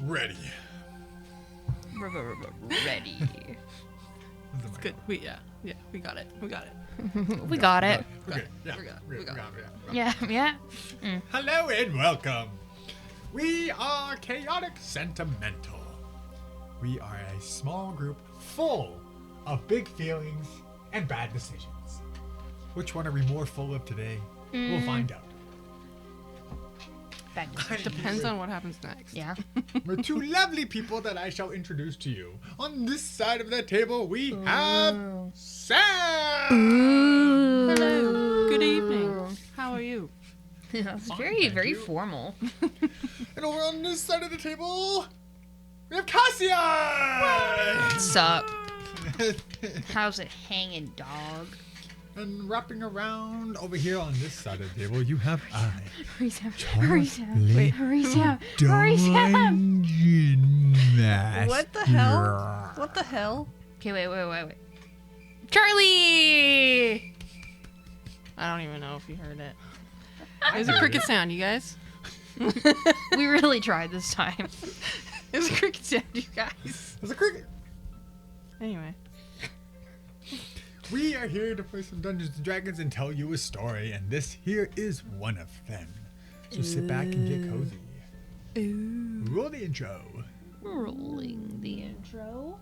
ready. Ready. It's good. We got it. We got it. Okay, We got it. Yeah. Hello and welcome. We are Chaotic Sentimental. We are a small group full of big feelings and bad decisions. Which one are we more full of today? We'll find out. Depends on what happens next. Yeah. We're two lovely people that I shall introduce to you. On this side of the table, we have Sam. Hello. Good evening. How are you? That's Fine, very thank you. formal. And over on this side of the table, we have Cassian. What's up? How's it hanging, dog? And wrapping around over here on this side of the table, you have I. Hurry, Sam. Hurry, Sam. Wait. Hurry, Sam. Hurry, Sam. Dungeon Master. What the hell? What the hell? Okay, wait. Charlie! I don't even know if you heard it. It was a cricket sound, you guys. We really tried this time. It was a cricket sound, you guys. There's a cricket. Anyway. We are here to play some Dungeons and Dragons and tell you a story, and this here is one of them. So sit back and get cozy. Ooh. Roll the intro. Rolling the intro.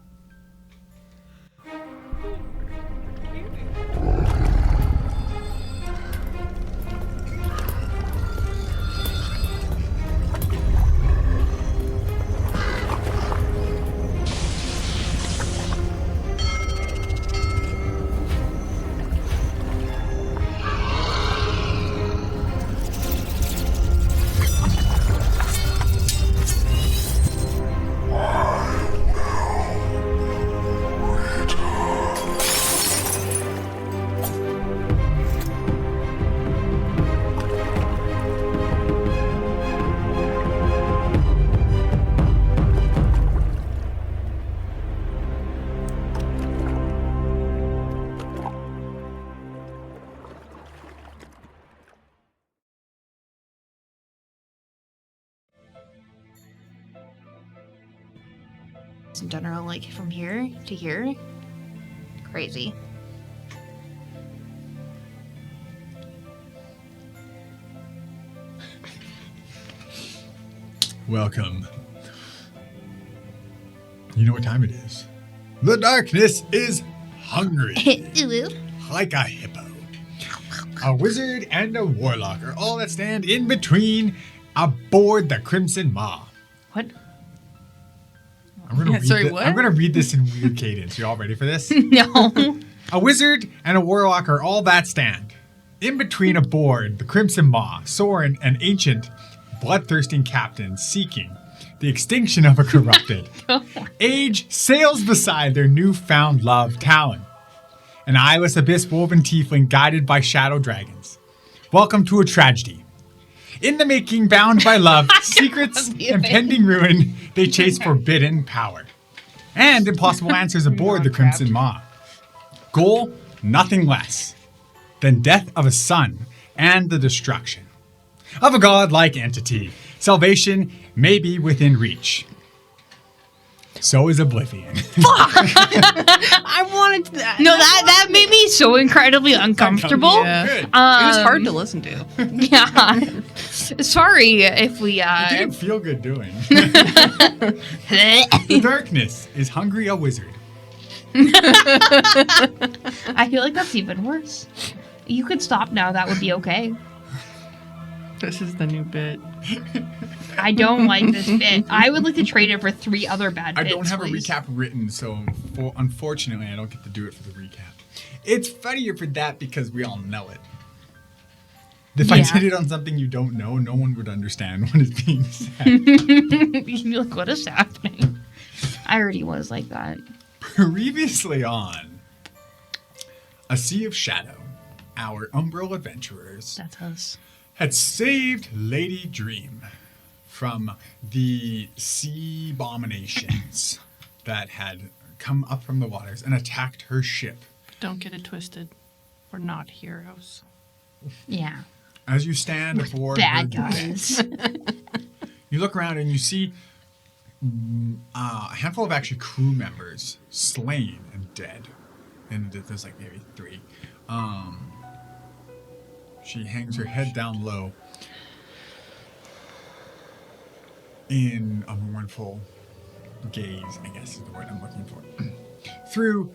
In general, like from here to here, crazy. Welcome. You know what time it is. The darkness is hungry. Like a hippo. A wizard and a warlock are all that stand in between aboard the Crimson Maw. What? I'm gonna read Sorry, thi- what? I'm gonna read this in weird cadence. You all ready for this? No. A wizard and a warlock are all that stand. In between aboard the Crimson Maw, Sorren, an ancient, bloodthirsting captain seeking the extinction of a corrupted age, sails beside their newfound love, Talon, an eyeless abyss-woven tiefling guided by shadow dragons. Welcome to a tragedy. In the making, bound by love, secrets, impending ruin, they chase forbidden power. And impossible answers aboard the Crimson Maw. Goal, nothing less than death of a son and the destruction of a godlike entity. Salvation may be within reach. So is Oblivion. I wanted that. No, that made me so incredibly uncomfortable. Yeah. Good. It was hard to listen to. Yeah. Sorry if we It didn't feel good doing. I The darkness is hungry a wizard. feel like that's even worse. You could stop now, that would be okay. This is the new bit. I don't like this bit. I would like to trade it for 3 other bad I bits. don't have please. a recap written, so unfortunately I don't get to do it for the recap. It's funnier for that because we all know it. If I Yeah. did it on something you don't know, no one would understand what is being said. You'd be like, what is happening? I already was like that. Previously on A Sea of Shadow, our Umbral adventurers That's us. had saved Lady Dream from the sea abominations that had come up from the waters and attacked her ship. Don't get it twisted. We're not heroes. Yeah. As you stand aboard Bad her guys. deck, you look around and you see a handful of actually crew members slain and dead. And there's like maybe 3. She hangs her head down low in a mournful gaze, I guess is the word I'm looking for. Through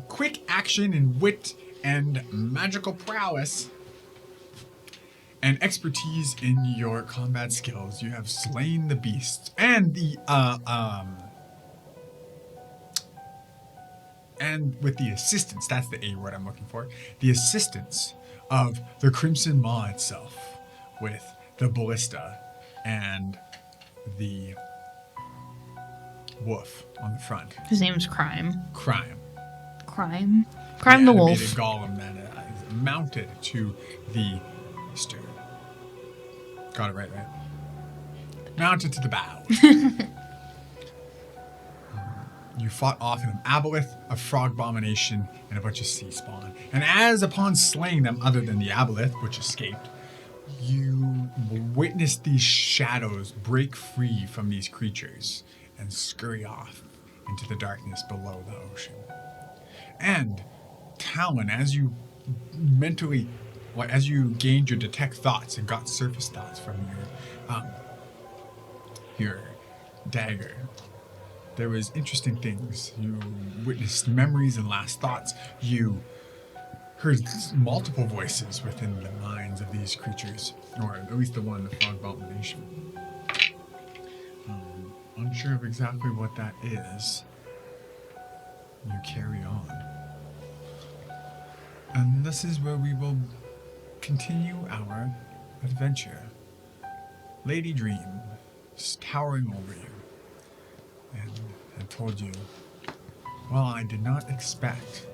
quick action and wit and magical prowess and expertise in your combat skills, you have slain the beasts and and with the assistance, that's the A word I'm looking for, the assistance of the Crimson Maw itself, with the ballista and the wolf on the front. His name's Crime. Crime. Crime the wolf. Animated golem that is mounted to the stern. Got it right? Mounted to the bow. You fought off an aboleth, a frog abomination, and a bunch of sea spawn. And as upon slaying them, other than the aboleth, which escaped, you witnessed these shadows break free from these creatures and scurry off into the darkness below the ocean. And Talon, as you gained your detect thoughts and got surface thoughts from your dagger, there was interesting things. You witnessed memories and last thoughts. You heard multiple voices within the minds of these creatures, or at least the one, the frog abomination. Unsure of exactly what that is. You carry on. And this is where we will continue our adventure. Lady Dream is towering over you. And I told you, well, I did not expect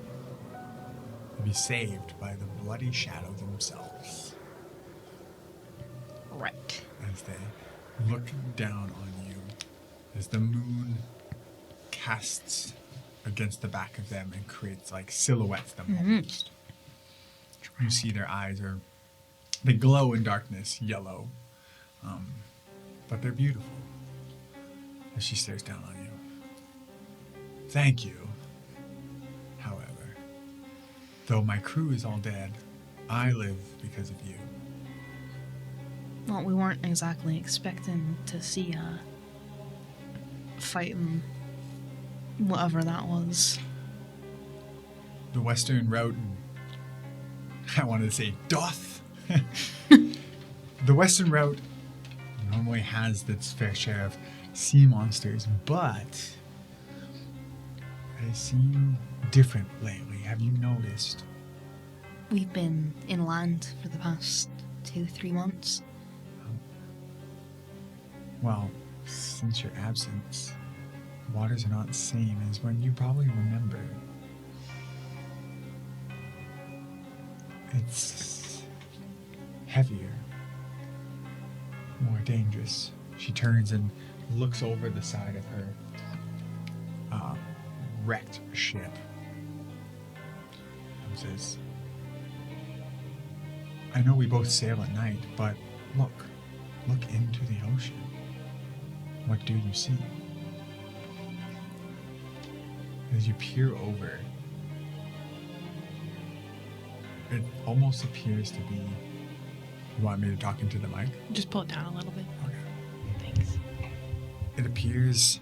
to be saved by the bloody shadow themselves. Right. As they look down on you, as the moon casts against the back of them and creates like silhouettes them almost. You see their eyes they glow in darkness, yellow, but they're beautiful. As she stares down on you. Thank you. However, though my crew is all dead, I live because of you. Well, we weren't exactly expecting to see fighting whatever that was. The western route, I wanted to say doth. The western route normally has its fair share of sea monsters, but they seem different lately. Have you noticed? We've been inland for the past 2-3 months. Well, since your absence, waters are not the same as when you probably remember. It's heavier, more dangerous. She turns and looks over the side of her wrecked ship and says, I know we both sail at night, but look into the ocean. What do you see? As you peer over, it almost appears to be... You want me to talk into the mic? Just pull it down a little bit. Okay. Thanks. It appears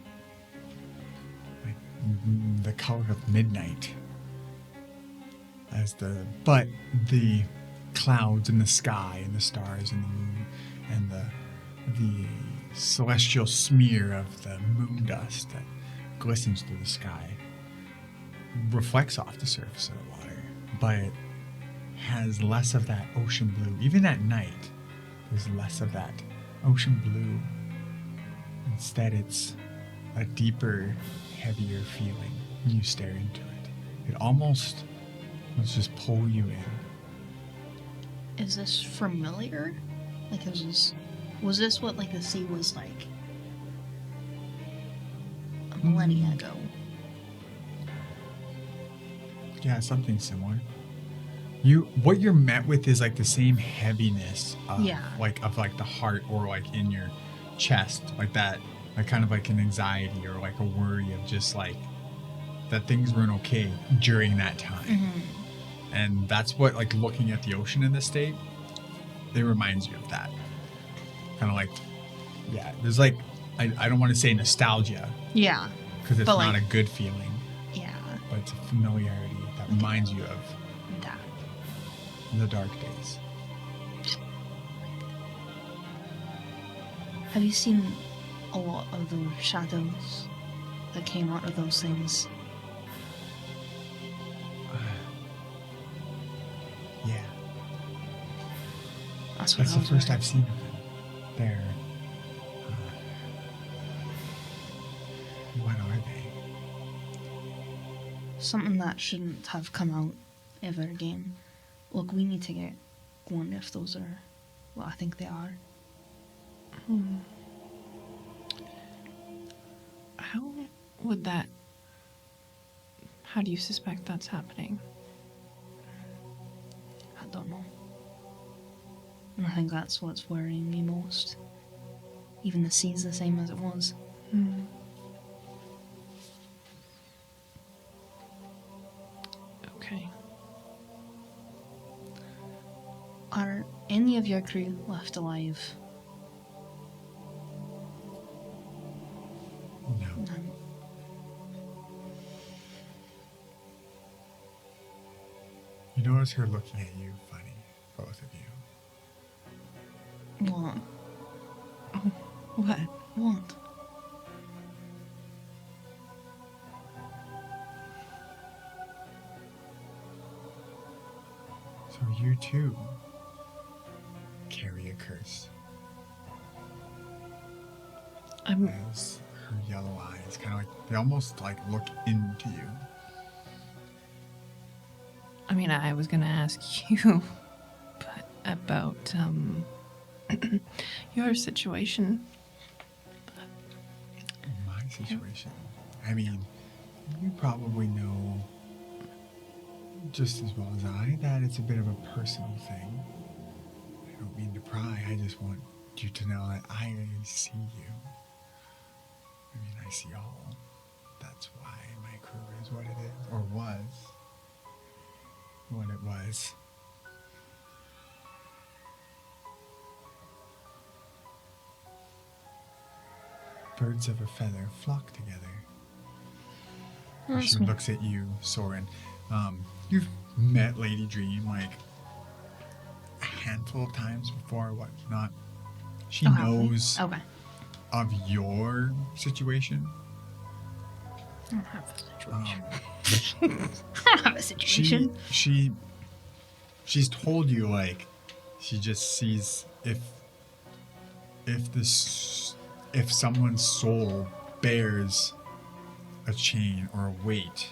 like the color of midnight. But the clouds in the sky and the stars and the moon and the celestial smear of the moon dust that glistens through the sky reflects off the surface of the water, but it has less of that ocean blue. Even at night, there's less of that ocean blue. Instead, it's a deeper, heavier feeling when you stare into it. It almost wants to just pull you in. Is this familiar? Like, was this what, like, the sea was like a millennia ago? Yeah, something similar. What you're met with is like the same heaviness of, Yeah. like the heart, or like in your chest, like that like kind of like an anxiety or like a worry of just like that things weren't okay during that time. And that's what, like, looking at the ocean in this state, it reminds you of that. Kind of like, yeah, there's like, I don't want to say nostalgia Yeah. because it's But, not like, a good feeling, Yeah. but it's a familiarity that reminds you of That. the dark days. Have you seen a lot of those shadows that came out of those things? Yeah, That's what that's I the was first wondering. I've seen of them. They're, what are they? Something that shouldn't have come out ever again. Look, we need to get going if those are what I think they are. How would that... How do you suspect that's happening? I don't know. And I think that's what's worrying me most. Even the sea's the same as it was. Okay. Are any of your crew left alive? No. None. You notice her looking at you funny, both of you. What? What? What? So you too carry a curse. As her yellow eyes kind of like, they almost like look into you. I mean, I was gonna ask you, but about your situation. My situation. I mean, you probably know just as well as I that it's a bit of a personal thing. I don't mean to pry, I just want you to know that I see you. I mean, I see all. That's why my crew is what it is, or was what it was. Birds of a feather flock together. She looks at you, Sorren. You've met Lady Dream like a handful of times before, whatnot. She knows Okay. of your situation. I don't have a Um, situation. I don't have a situation. she's told you, like, she just sees if someone's soul bears a chain or a weight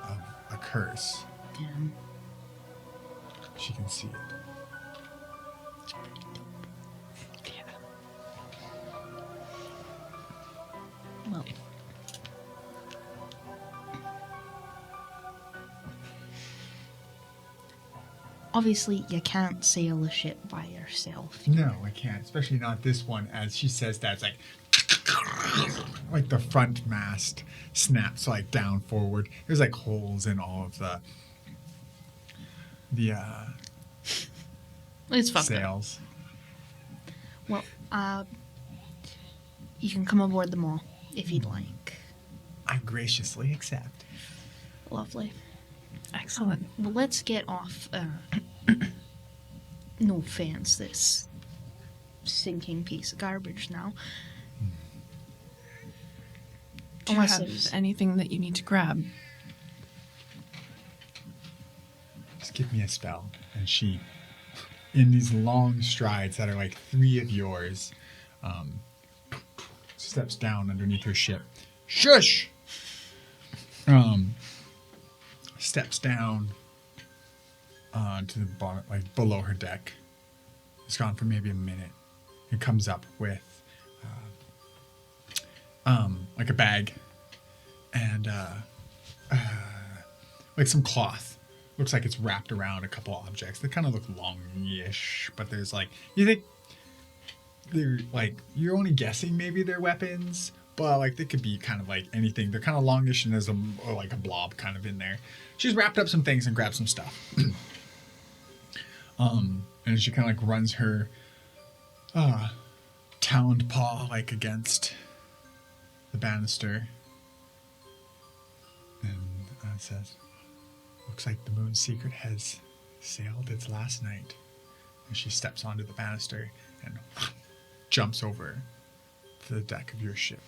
of a curse, Damn. she can see it. Well. Obviously, you can't sail a ship by yourself. No, I can't, especially not this one. As she says that, it's like the front mast snaps like down forward. There's like holes in all of the It's fucked up. sails. Well, you can come aboard them all if you'd like. I graciously accept. Lovely. Excellent. Well, let's get off. No offense, this sinking piece of garbage now. Do you Unless have there's anything that you need to grab? Just give me a spell. And she, in these long strides that are like 3 of yours, steps down underneath her ship. Shush! Steps down to the bottom, like below her deck. It's gone for maybe a minute. It comes up with like a bag and like some cloth. Looks like it's wrapped around a couple objects. They kind of look longish, but there's like, you think they're like, you're only guessing maybe they're weapons, but like they could be kind of like anything. They're kind of longish and there's like a blob kind of in there. She's wrapped up some things and grabbed some stuff. And she kind of like runs her taloned paw like against the banister, and it says, "Looks like the moon's secret has sailed its last night." And she steps onto the banister and jumps over to the deck of your ship.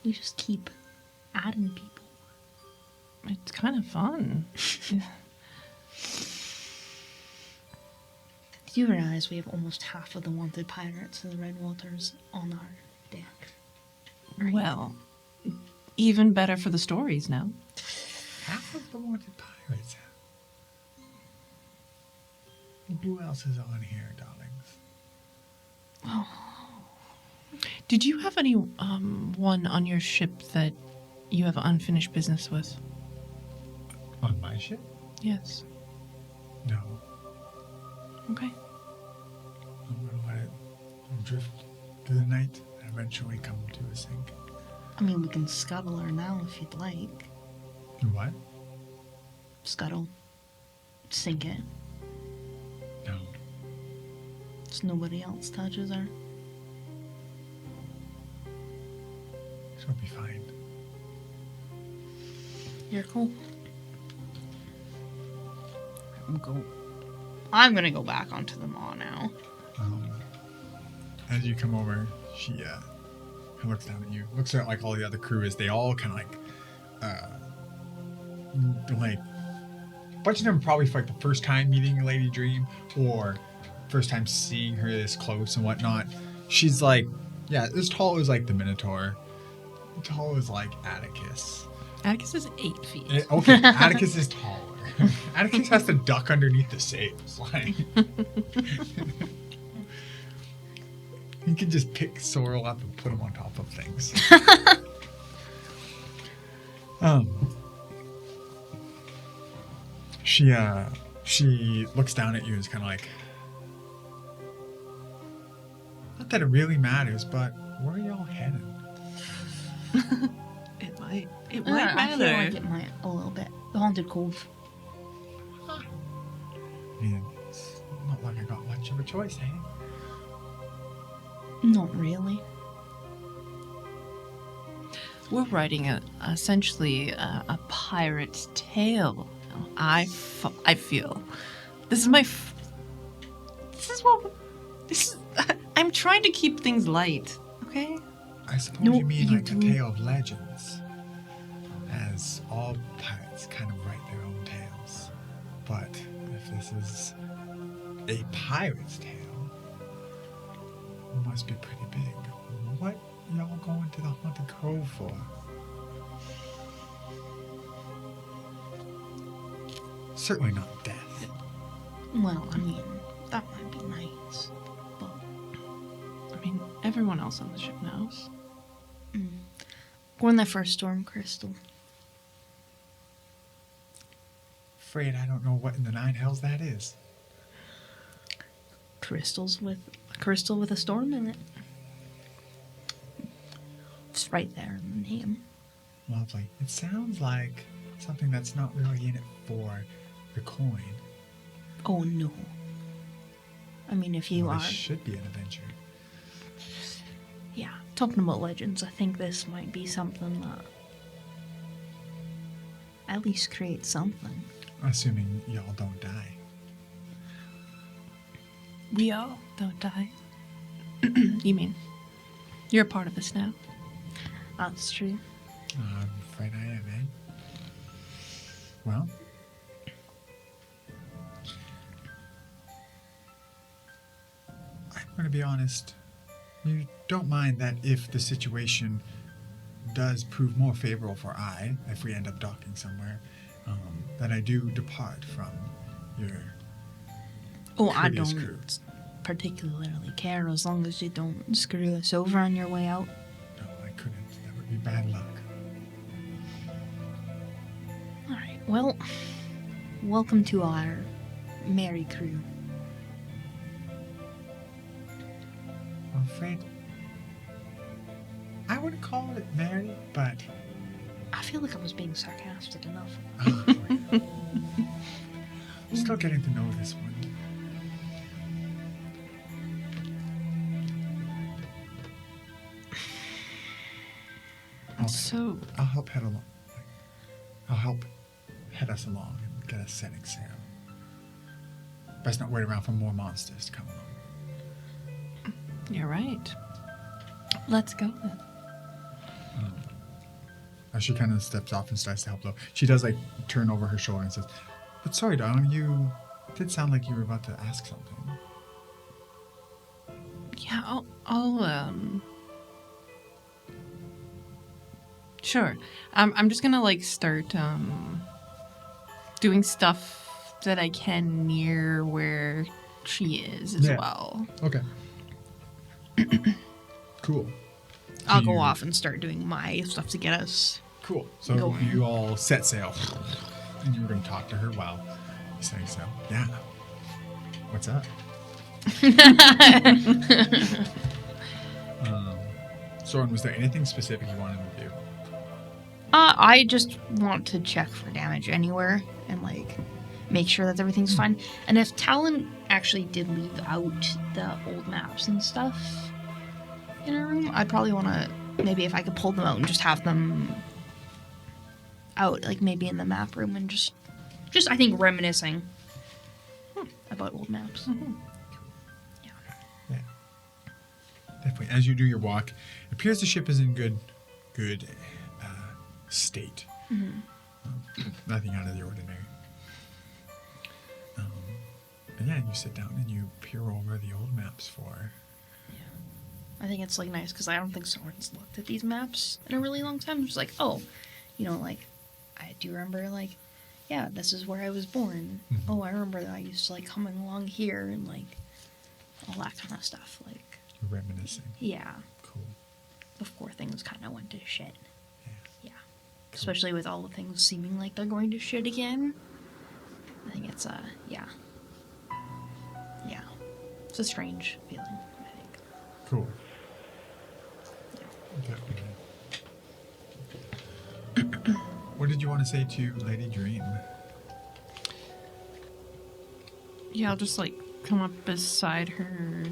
We just keep adding people. It's kind of fun. Do you realize we have almost half of the wanted pirates in the Red Waters on our deck? Right. Well, even better for the stories now. Half of the wanted pirates. Who else is on here, darlings? Did you have any one on your ship that you have unfinished business with? On my ship? Yes. No. Okay. I'm gonna let it drift through the night and eventually come to a sink. I mean, we can scuttle her now if you'd like. What? Scuttle. Sink it. No. So nobody else touches her. She'll be fine. You're cool. I'm gonna go back onto the maw now. As you come over, she looks down at you. Looks at like all the other crew as they all kind of like a bunch of them probably for like the first time meeting Lady Dream or first time seeing her this close and whatnot. She's like, yeah, as tall as like the Minotaur, tall as like Atticus. Atticus is 8 feet. Okay, Atticus is taller. Atticus has to duck underneath the sails. Like, you can just pick Sorrel up and put him on top of things. She looks down at you and is kind of like, not that it really matters, but where are y'all headed? It might I matter. feel like it might a little bit. The Haunted Cove. I mean, it's not like I got much of a choice, eh? Not really. We're writing essentially a pirate's tale. I feel this is my. I'm trying to keep things light. Okay. I suppose No, you mean you like a do. tale of legends, as all pirates kind of write their own tales. But if this is a pirate's tale, it must be pretty big. What y'all going to the Haunted Cove for? Certainly not death. Well, I mean, that might be nice. But I mean, everyone else on the ship knows. we're in there for a storm crystal. Afraid I don't know what in the nine hells that is. Crystal with a storm in it. It's right there in the name. Lovely. It sounds like something that's not really in it for the coin. Oh no. I mean, if you Well, are, this should be an adventure. yeah, talking about legends, I think this might be something that at least creates something. Assuming y'all don't die. We all don't die. You mean you're a part of this now? That's true. I'm afraid I am, eh? Well, I'm going to be honest. You don't mind that if the situation does prove more favorable for I, if we end up docking somewhere, that I do depart from your Oh, I courteous don't crew. particularly care as long as you don't screw us over on your way out. No, I couldn't. That would be bad luck. Alright, well, welcome to our merry crew. afraid I wouldn't call it married, but I feel like I was being sarcastic enough. I'm still getting to know this one. So, I'll help head along. I'll help head us along and get us setting sail. Best not wait around for more monsters to come along. you're right. Let's go then. As she kind of steps off and starts to help though, she does like turn over her shoulder and says, "But sorry, darling, you did sound like you were about to ask something." Yeah, Sure. I'm just gonna like start doing stuff that I can near where she is as Yeah. well. Okay. Cool. I'll go You- off and start doing my stuff to get us. Cool. So Going. you all set sail, and you were going to talk to her while you're setting sail. Yeah. What's up? Sorren, was there anything specific you wanted to do? I just want to check for damage anywhere and like make sure that everything's fine. And if Talon actually did leave out the old maps and stuff in her room, I'd probably want to maybe if I could pull them out and just have them out, like maybe in the map room and just I think reminiscing about old maps. Yeah. Definitely. As you do your walk, it appears the ship is in good state. Nothing out of the ordinary. And yeah, you sit down and you peer over the old maps for. I think it's like nice because I don't think Sorren's looked at these maps in a really long time. It's just like, oh, you know, like I do remember, like, yeah, this is where I was born. Oh, I remember that I used to like coming along here and like all that kind of stuff. Like, Reminiscing. yeah, Cool. before things kind of went to shit. Yeah. Yeah, especially with all the things seeming like they're going to shit again. I think it's yeah, it's a strange feeling. I think. Cool. Yeah. Definitely. What did you want to say to Lady Dream? Yeah, I'll just like come up beside her,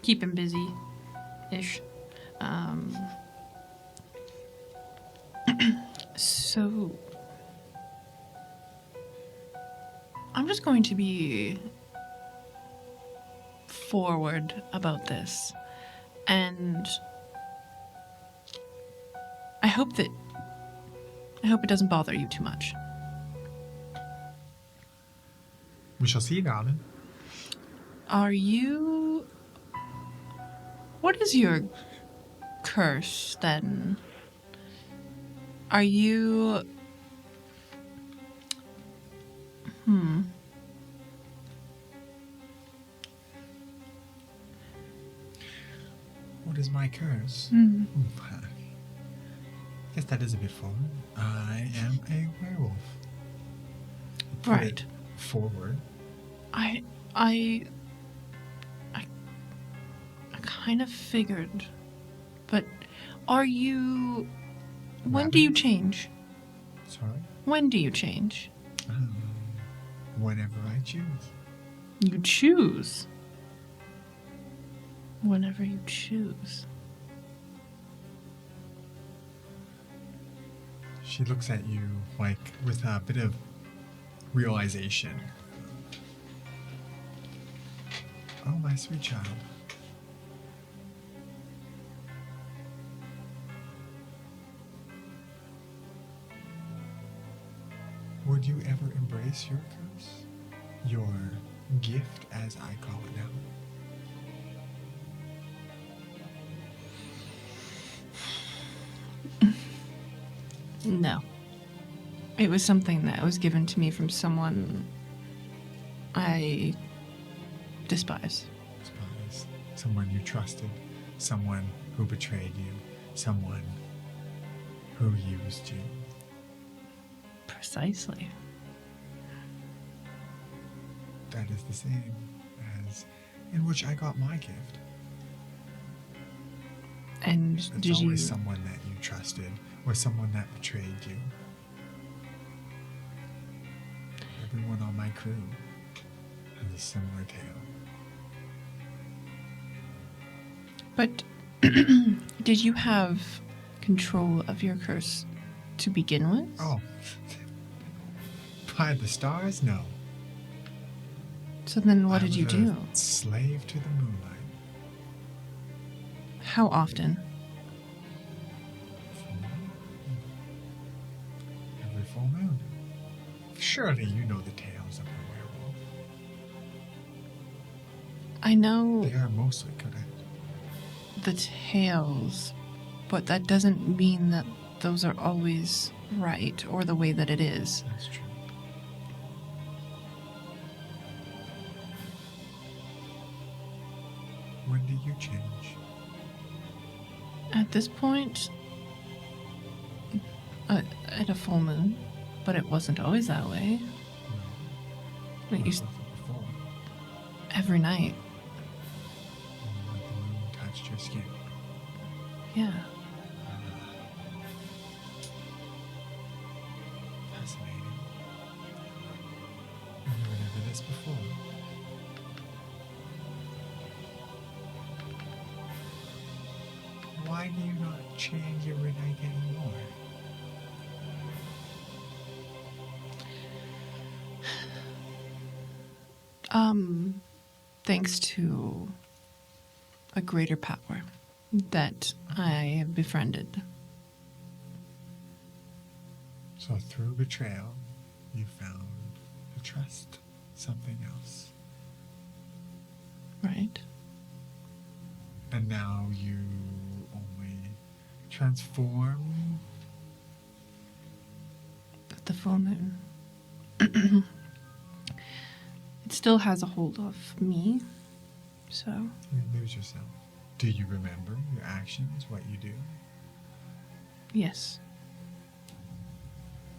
keep him busy-ish. So I'm just going to be forward about this, and I hope it doesn't bother you too much. We shall see, darling. What is your curse then? Are you... What is my curse? Guess that is a bit foreign. I am a werewolf. Put Right. it forward. I kind of figured, but are you... When do you change? Sorry? When do you change? Whenever I choose. You choose. Whenever you choose. She looks at you like with a bit of realization. Oh, my sweet child. Would you ever embrace your curse? Your gift, as I call it now? No. It was something that was given to me from someone I despise. Despise. Someone you trusted, someone who betrayed you, someone who used you. Precisely. That is the same as in which I got my gift. And It's did you... always someone that you trusted or someone that betrayed you. Everyone on my crew has a similar tale. But did you have control of your curse to begin with? Oh. By the stars? No. So then what did you was do? a slave to the moonlight. How often? Every full moon. Surely you know the tales of a werewolf. I know They are mostly good at the tales, but that doesn't mean that those are always right or the way that it is. That's true. When did you change? At this point, at a full moon, but it wasn't always that way. No. It What used was it before? every night. When the moon touched your skin. Yeah. Fascinating. I've never done this before. Why do you not change every night anymore? Thanks to a greater power that I have befriended. So through betrayal, you found to trust something else. Right? And now you only transform. At the full moon. It still has a hold of me, so... You lose yourself. Do you remember your actions, what you do? Yes.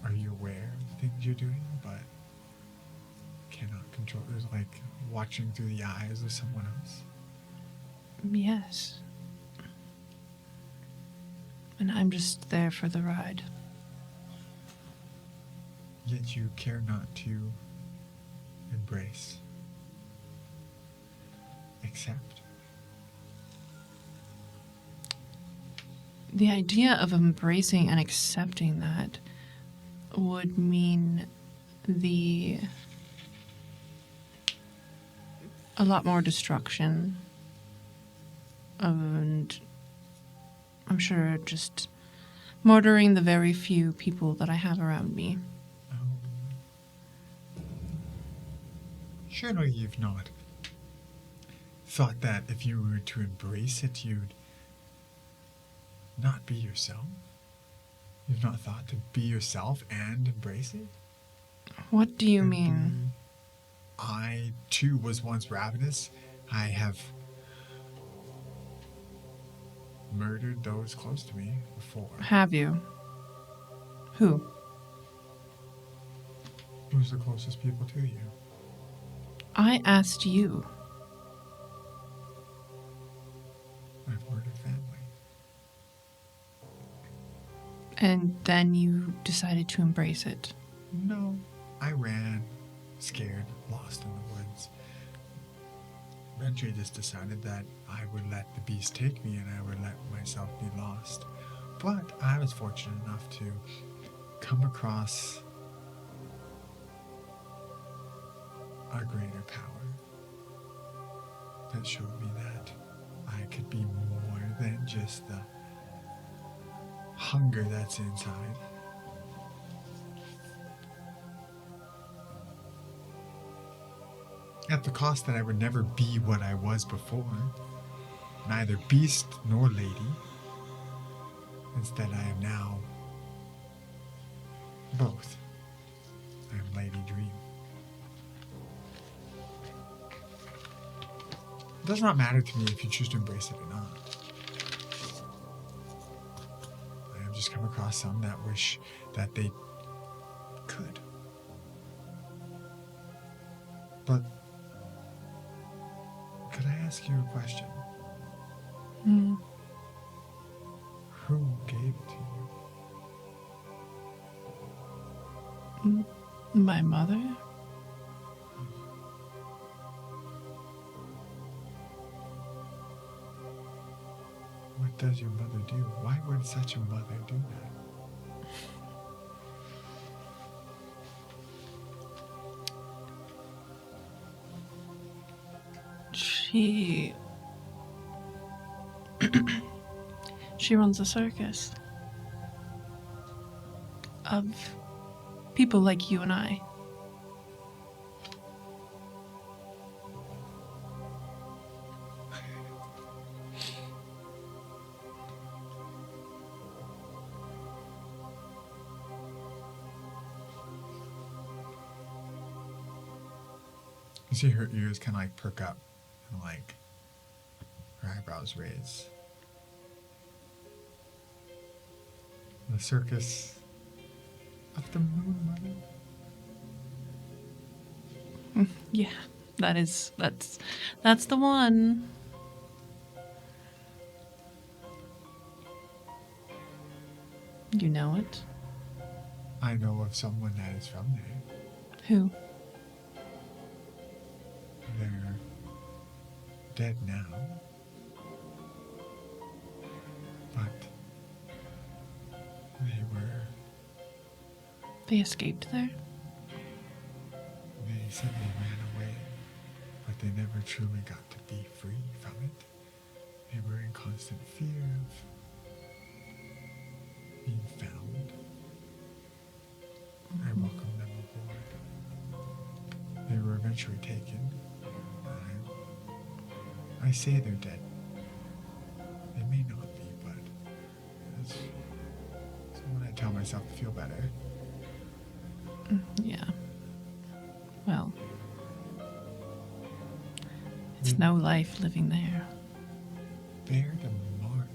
Are you aware of the things you're doing, but cannot control? There's like watching through the eyes of someone else. Yes. And I'm just there for the ride. Yet you care not to embrace, accept. The idea of embracing and accepting that would mean a lot more destruction, and I'm sure just murdering the very few people that I have around me. Surely you've not thought that if you were to embrace it, you'd not be yourself? You've not thought to be yourself and embrace it? What do you And mean? I, too, was once ravenous. I have murdered those close to me before. Have you? Who? Who's the closest people to you? I asked you. I've murdered family. And then you decided to embrace it. No. I ran, scared, lost in the woods. Eventually just decided that I would let the beast take me and I would let myself be lost. But I was fortunate enough to come across a greater power that showed me that I could be more than just the hunger that's inside. At the cost that I would never be what I was before, neither beast nor lady. Instead, I am now both. I am Lady Dream. It does not matter to me if you choose to embrace it or not. I have just come across some that wish that they could. But could I ask you a question? My mother? What does your mother do? Why would such a mother do that? She... she runs a circus. Of people like you and I. You see her ears kind of like perk up and like her eyebrows raise. The circus of the moon, mother. Yeah, that's the one. You know it? I know of someone that is from there. Who? They're dead now. But They escaped there? they said they ran away, but they never truly got to be free from it. They were in constant fear of being found. I welcomed them aboard. They were eventually taken. I say they're dead. They may not be, but that's what I tell myself to feel better. Yeah. Well, it's no life living there. Bared a mark.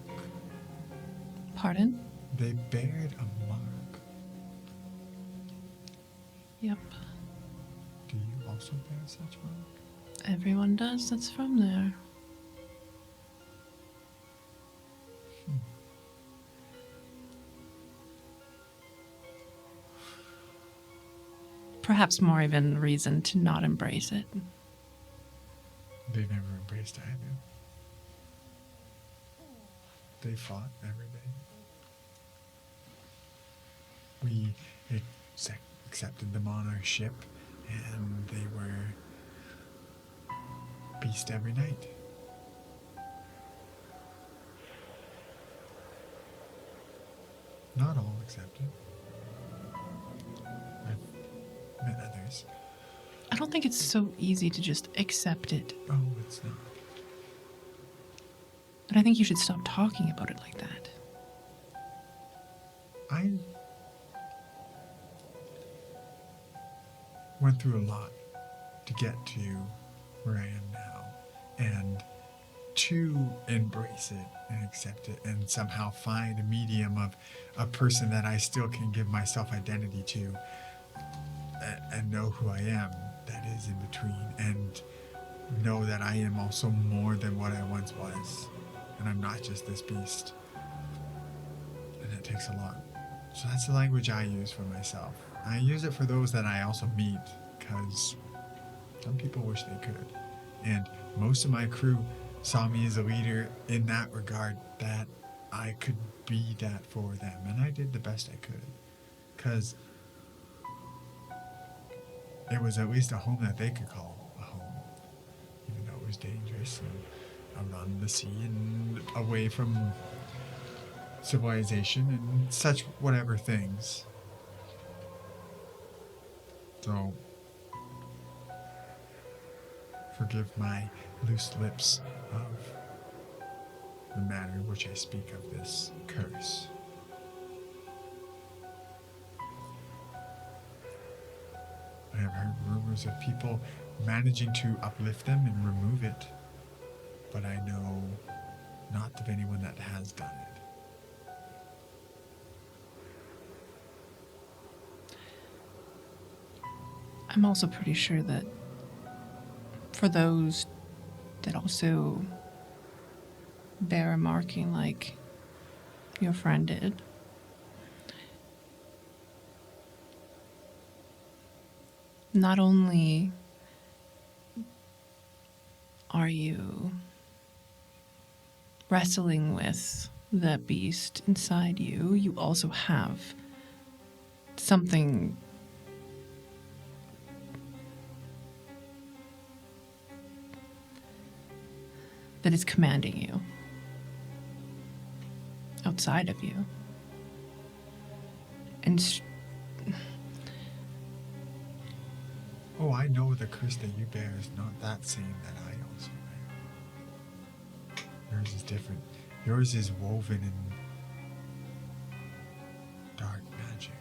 Pardon? They bared a mark. Yep. Do you also bear such mark? Everyone does that's from there. Perhaps more even reason to not embrace it. They never embraced either. They fought every day. We accepted them on our ship, and they were beast every night. Not all accepted. I've met others. I don't think it's so easy to just accept it. Oh, it's not. But I think you should stop talking about it like that. I went through a lot to get to where I am now, and to embrace it and accept it and somehow find a medium of a person that I still can give my self-identity to and know who I am that is in between, and know that I am also more than what I once was, and I'm not just this beast. And that takes a lot. So that's the language I use for myself. I use it for those that I also meet, because some people wish they could. And most of my crew saw me as a leader in that regard, that I could be that for them. And I did the best I could, because it was at least a home that they could call a home, even though it was dangerous and out on the sea and away from civilization and such whatever things. So forgive my loose lips of the manner in which I speak of this curse. I have heard rumors of people managing to uplift them and remove it, but I know not of anyone that has done it. I'm also pretty sure that for those that also bear a marking like your friend did, not only are you wrestling with the beast inside you, you also have something that is commanding you outside of you. And Oh, I know the curse that you bear is not that same that I also bear. Yours is different. Yours is woven in dark magic.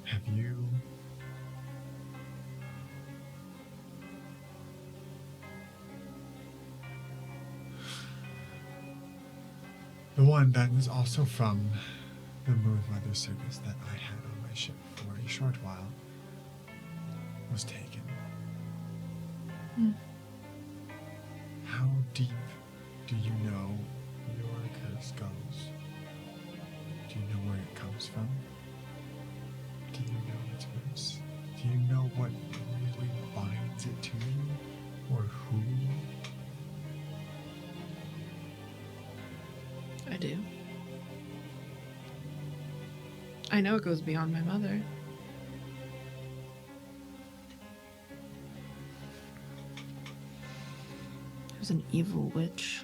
Have you the one that was also from the Moon Mother Circus that I had on my ship for a short while was taken. How deep do you know your curse goes? Do you know where it comes from? Do you know its roots? Do you know what really binds it to you? Or who? I do. I know it goes beyond my mother. She was an evil witch.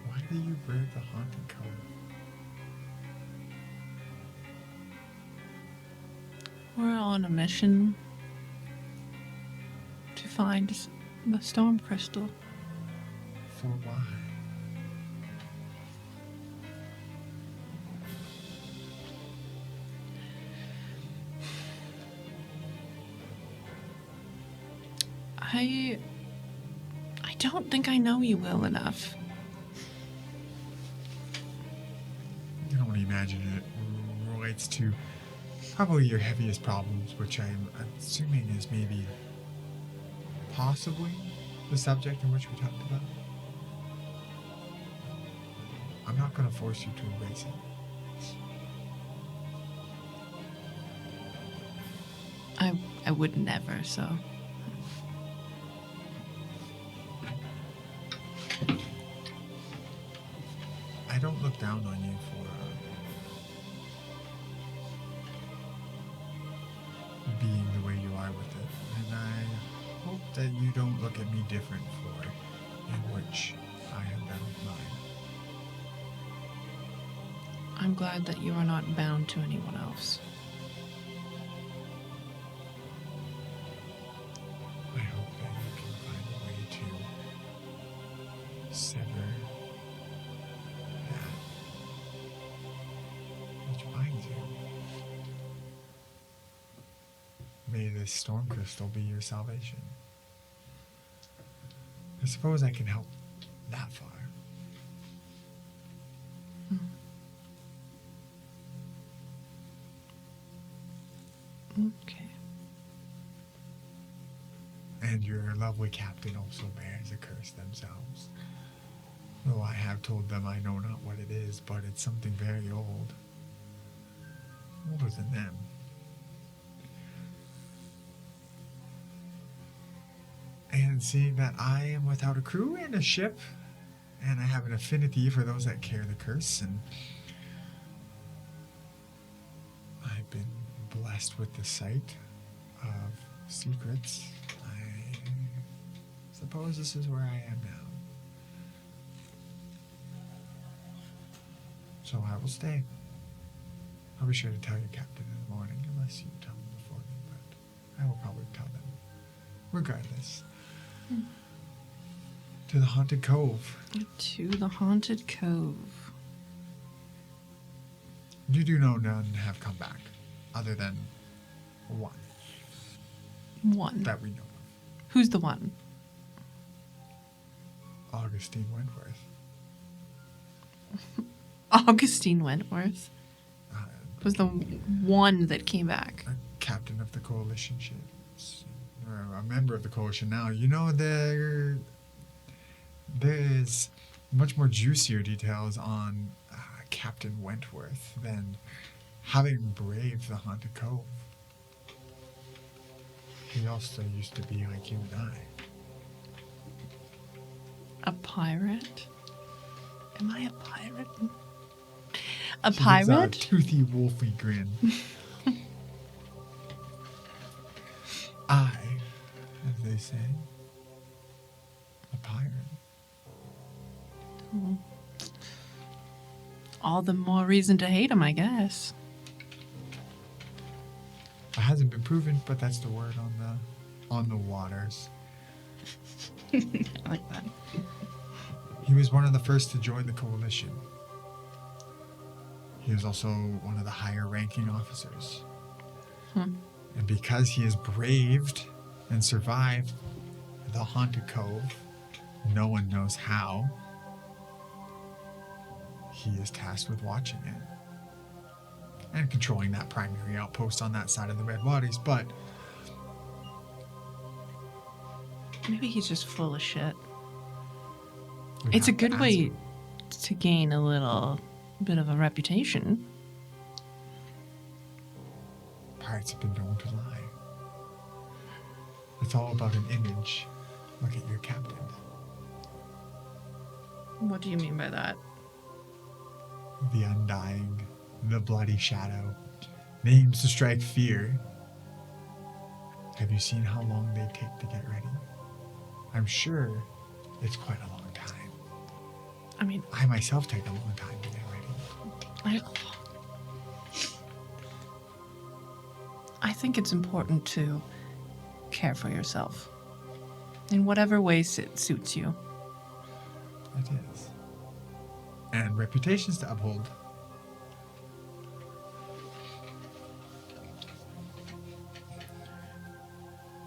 Why do you wear the haunted coat? We're on a mission to find the storm crystal. For why? I don't think I know you well enough. I can only imagine it relates to probably your heaviest problems, which I'm assuming is maybe possibly the subject in which we talked about. I'm not going to force you to embrace it. I would never, so. I don't look down on you for being the way you are with it, and I hope that you don't look at me different for in which I have done with mine. I'm glad that you are not bound to anyone else. I hope that you can find a way to sever that which binds you. May this storm crystal be your salvation. I suppose I can help that far. Okay. And your lovely captain also bears a curse themselves. Though I have told them I know not what it is, but it's something very old. Older than them. And seeing that I am without a crew and a ship, and I have an affinity for those that carry the curse, and I've been blessed with the sight of secrets, I suppose this is where I am now. So I will stay. I'll be sure to tell your captain in the morning, unless you tell him before me, but I will probably tell them. Regardless. To the Haunted Cove. To the Haunted Cove. You do know none have come back, other than one One. that we know Who's the one? of. Augustine Wentworth. Augustine Wentworth. Was the one that came back. A captain of the coalition ships. Or a member of the coalition now. You know, there is much more juicier details on Captain Wentworth than having braved the Haunted Cove. He also used to be like you and I. A pirate? Am I a pirate? A She gives a pirate? toothy, wolfy grin. I, as they say, a pirate. All the more reason to hate him, I guess. It hasn't been proven, but that's the word on the waters. I like that. He was one of the first to join the coalition. He was also one of the higher ranking officers. And because he has braved and survived the Haunted Cove, no one knows how, he is tasked with watching it and controlling that primary outpost on that side of the Red Waters. But Maybe he's just full of shit. we It's a have to good ask way him. to gain a little bit of a reputation. Pirates have been known to lie. It's all about an image. Look at your captain. What do you mean by that? The Undying, the Bloody Shadow, names to strike fear. Have you seen how long they take to get ready? I'm sure it's quite a long time. I mean, I myself take a long time to get ready. I think it's important to care for yourself in whatever ways it suits you. It is. And reputations to uphold.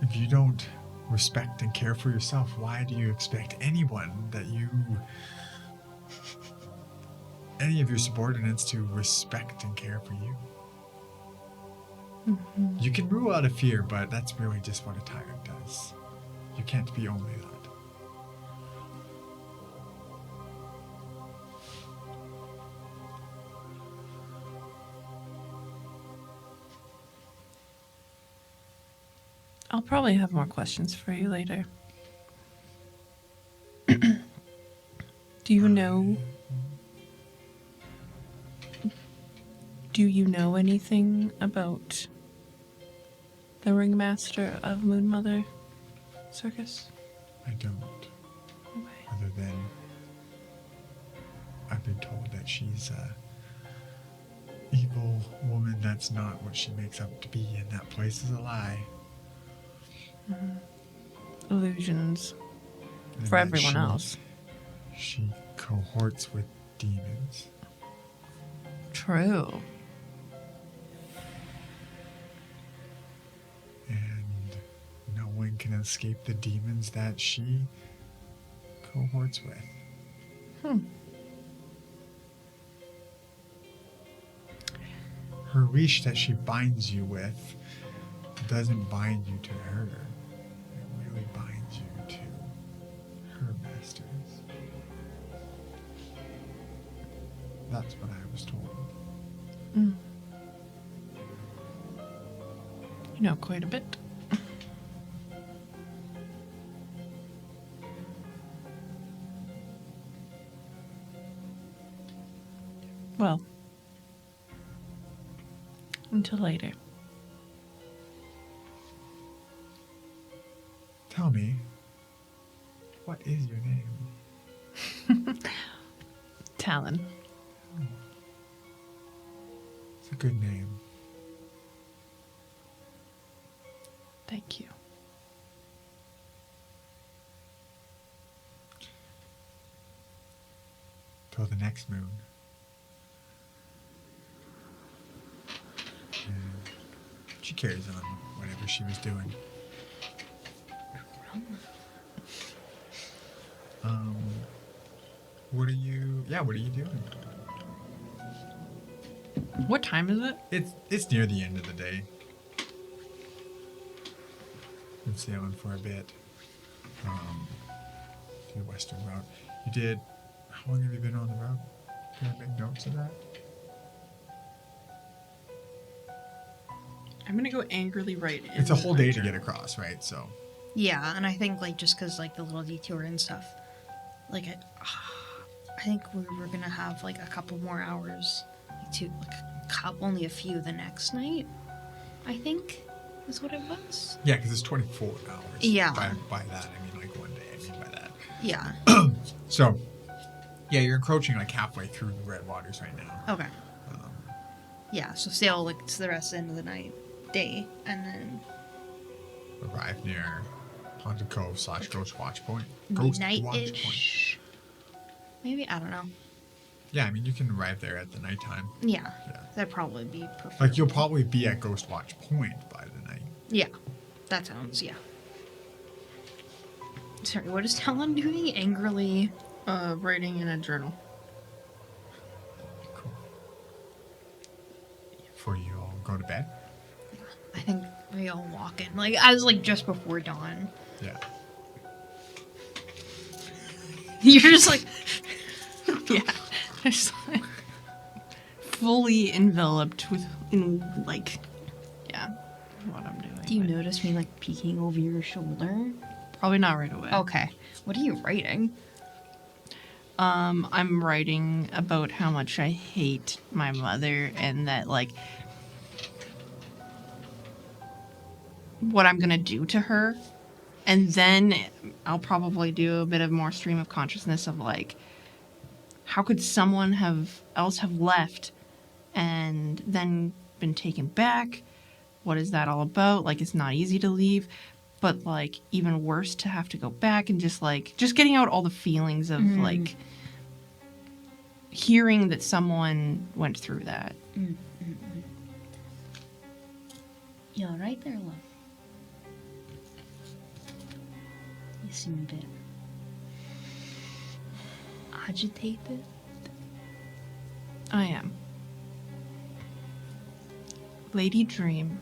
If you don't respect and care for yourself, why do you expect anyone that any of your subordinates to respect and care for you? You can rule out a fear, but that's really just what a tyrant does. You can't be only that. I'll probably have more questions for you later. Do you know anything about the ringmaster of Moonmother Circus? I don't. Okay. Other than I've been told that she's a evil woman that's not what she makes up to be, and that place is a lie. Illusions And for that everyone else. She cohorts with demons. True. And no one can escape the demons that she cohorts with. Her leash that she binds you with doesn't bind you to her. It really binds you to her masters. That's what I was told. You know quite a bit. Well, until later. Tell me, what is your name? Talon. It's a good name. Thank you. Till the next moon. And she carries on whatever she was doing. what are you doing? What time is it? It's near the end of the day. Been sailing for a bit. The western route. You did. How long have you been on the route? Can I make notes of that? I'm gonna go angrily right in. It's a whole my day to journal. get across, right? So. Yeah, and I think like just because like the little detour and stuff, like I think we were gonna have like a couple more hours to like only a few the next night. I think is what it was. Yeah, because it's 24 hours. Yeah. By that, I mean like one day. I mean by that. Yeah. So, yeah, you're encroaching like halfway through the red waters right now. Okay. Yeah, so sail like to the rest of the end of the day, and then Arrive near Haunted Cove / Ghost Watch Point. Ghost Watch Point. midnight-ish. Maybe, I don't know. Yeah, I mean, you can arrive there at the nighttime. Yeah, Yeah. that'd probably be perfect. Like, you'll probably be at Ghost Watch Point by the night. Yeah, that sounds, yeah. Sorry, what is Talon doing? Angrily. Writing in a journal. Cool. Before you all go to bed? I think we all walk in. Like, I was like just before dawn. Yeah. You're just like, Yeah. Just like fully enveloped in like, yeah, what I'm doing. do you but notice me like peeking over your shoulder? Probably not right away. Okay. What are you writing? I'm writing about how much I hate my mother and that, like, what I'm gonna do to her. And then I'll probably do a bit of more stream of consciousness of, like, how could someone else have left and then been taken back? What is that all about? Like, it's not easy to leave, but, like, even worse to have to go back and just getting out all the feelings of, like, hearing that someone went through that. You all right there, love? You seem a bit agitated. I am. Lady Dream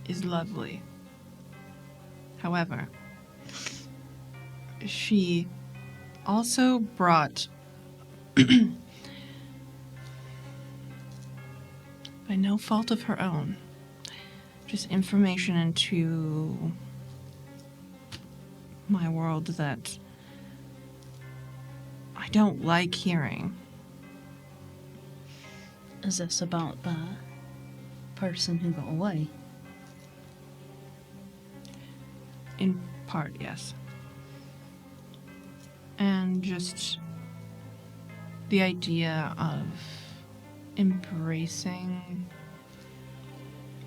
is lovely. However, she also brought, by no fault of her own, just information into my world that I don't like hearing. Is this about the person who got away? In part, yes. And just the idea of embracing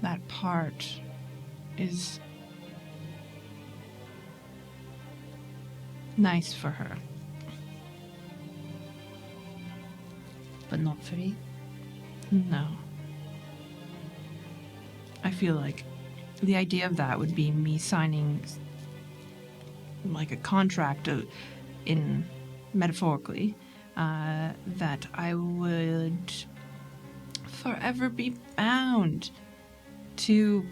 that part is nice for her. But not for you? No. I feel like the idea of that would be me signing like a contract in metaphorically that I would forever be bound to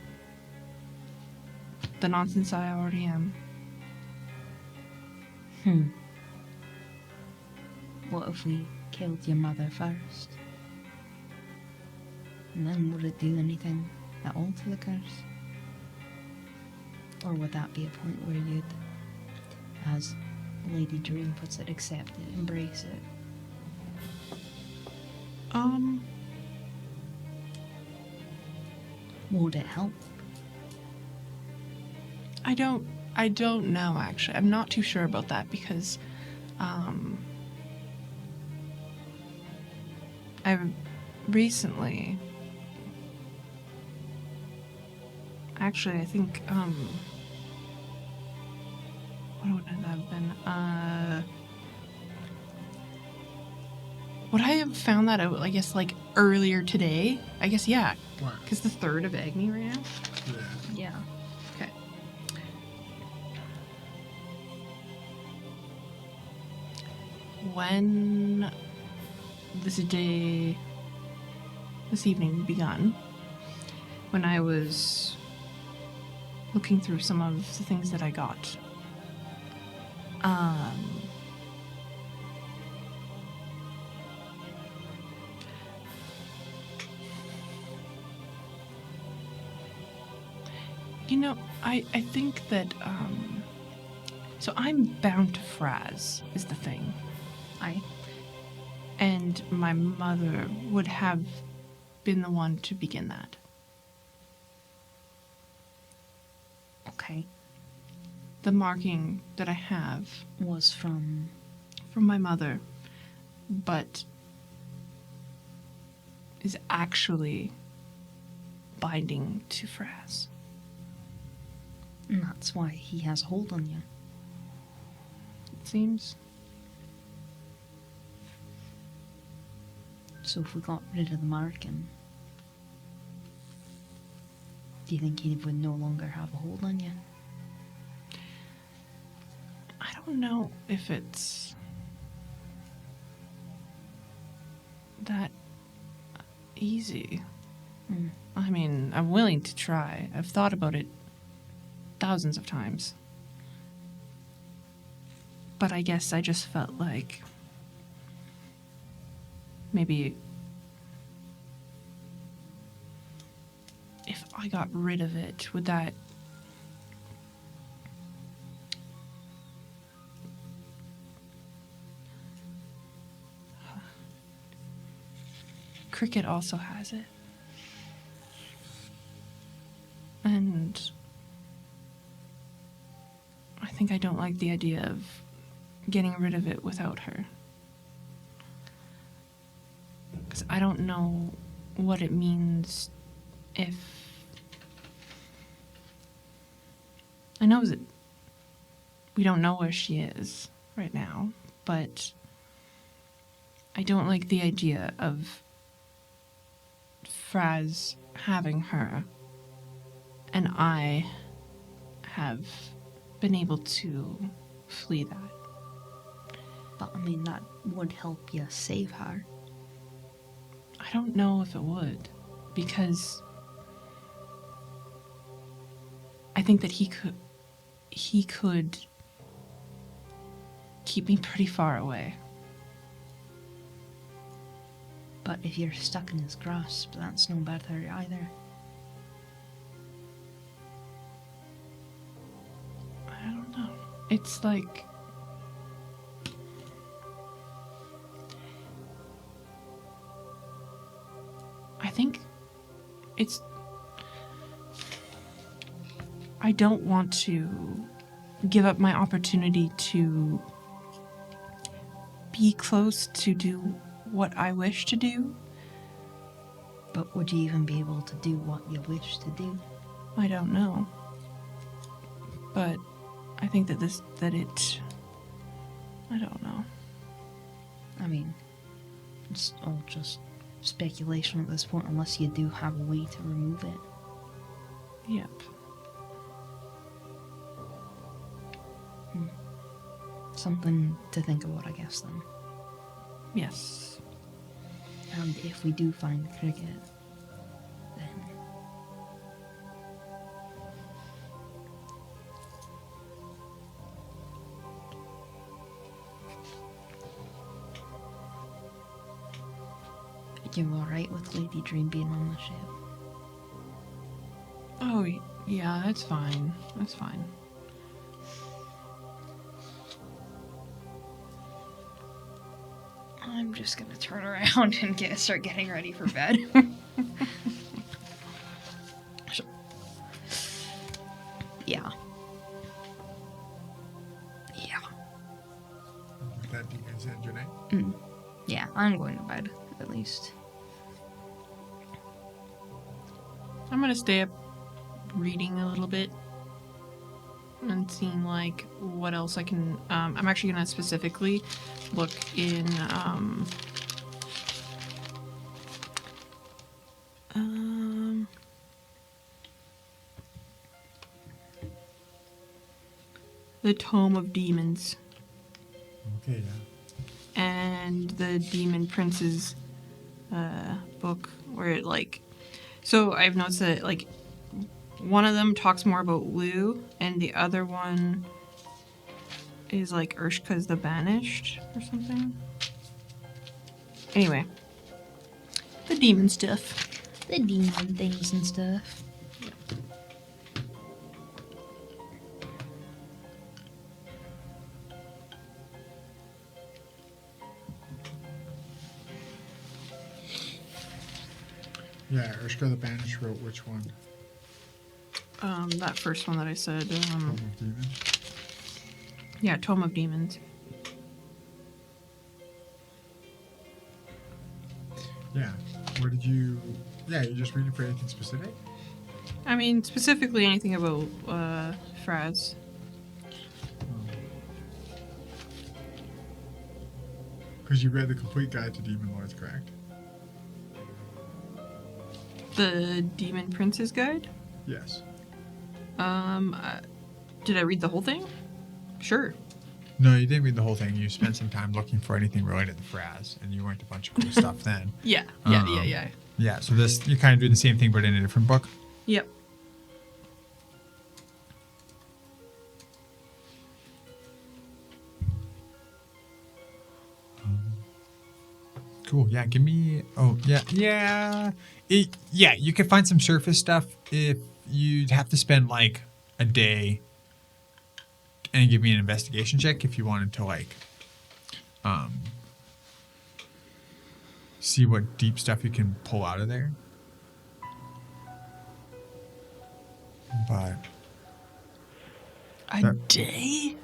the nonsense I already am. What if we killed your mother first? And then would it do anything at all to the curse? Or would that be a point where you'd, as Lady Dream puts it, accept it, embrace it? Would it help? I don't know, actually. I'm not too sure about that because I recently, actually, I think what would it have been? Would I have found that out, I guess, like, earlier today? I guess, yeah. What? Because the 3rd of Agni right now? Yeah. Yeah. Okay. When this day this evening begun when I was looking through some of the things that I got. You know, I think that, so I'm bound to Fraz, is the thing. And my mother would have been the one to begin that. Okay. The marking that I have Was from... from my mother, but is actually binding to Fraz. And that's why he has a hold on you. It seems. So if we got rid of the marking, do you think he would no longer have a hold on you? I don't know if it's that easy. I mean, I'm willing to try. I've thought about it thousands of times. But I guess I just felt like maybe if I got rid of it, would that Cricket also has it. And I think I don't like the idea of getting rid of it without her. Because I don't know what it means if... I know that we don't know where she is right now, but I don't like the idea of Fraz having her, and I have been able to flee that. But I mean, that would help you save her. I don't know if it would, because I think that he could keep me pretty far away. But if you're stuck in his grasp, that's no better either. I don't know. It's like... I think it's... I don't want to give up my opportunity to be close to do what I wish to do. But would you even be able to do what you wish to do? I don't know. But I think that I don't know. I mean, it's all just speculation at this point, unless you do have a way to remove it. Yep. Something to think about, I guess, then. Yes. And if we do find Cricket, then... You're alright with Lady Dream being on the ship? Oh, yeah, that's fine. That's fine. I'm just gonna turn around and start getting ready for bed. Yeah. Yeah. With that, do you guys end your night? Yeah, I'm going to bed, at least. I'm gonna stay up reading a little bit and seeing like what else I can. I'm actually gonna specifically look in the Tome of Demons Okay, yeah. and the Demon Prince's book where it like, so I've noticed that like one of them talks more about Wu and the other one is like Urshka's the Banished or something. Anyway, the demon stuff. The demon things and stuff. Yeah, Urshka the Banished wrote which one? That first one that I said. Tome of Demons. Yeah, Tome of Demons. Yeah. Where did you... Yeah, you're just reading for anything specific? I mean, specifically anything about Fraz. Because you read the complete guide to Demon Lords, correct? The Demon Prince's Guide? Yes. Did I read the whole thing? Sure. No, you didn't read the whole thing. You spent some time looking for anything related to Fraz, and you learned a bunch of cool stuff then. Yeah. Yeah, so this, you're kind of doing the same thing, but in a different book? Yep. Cool. Yeah, give me... Oh, yeah. Yeah. Yeah, you could find some surface stuff if you'd have to spend, like, a day and give me an investigation check if you wanted to, like, see what deep stuff you can pull out of there. But... A day?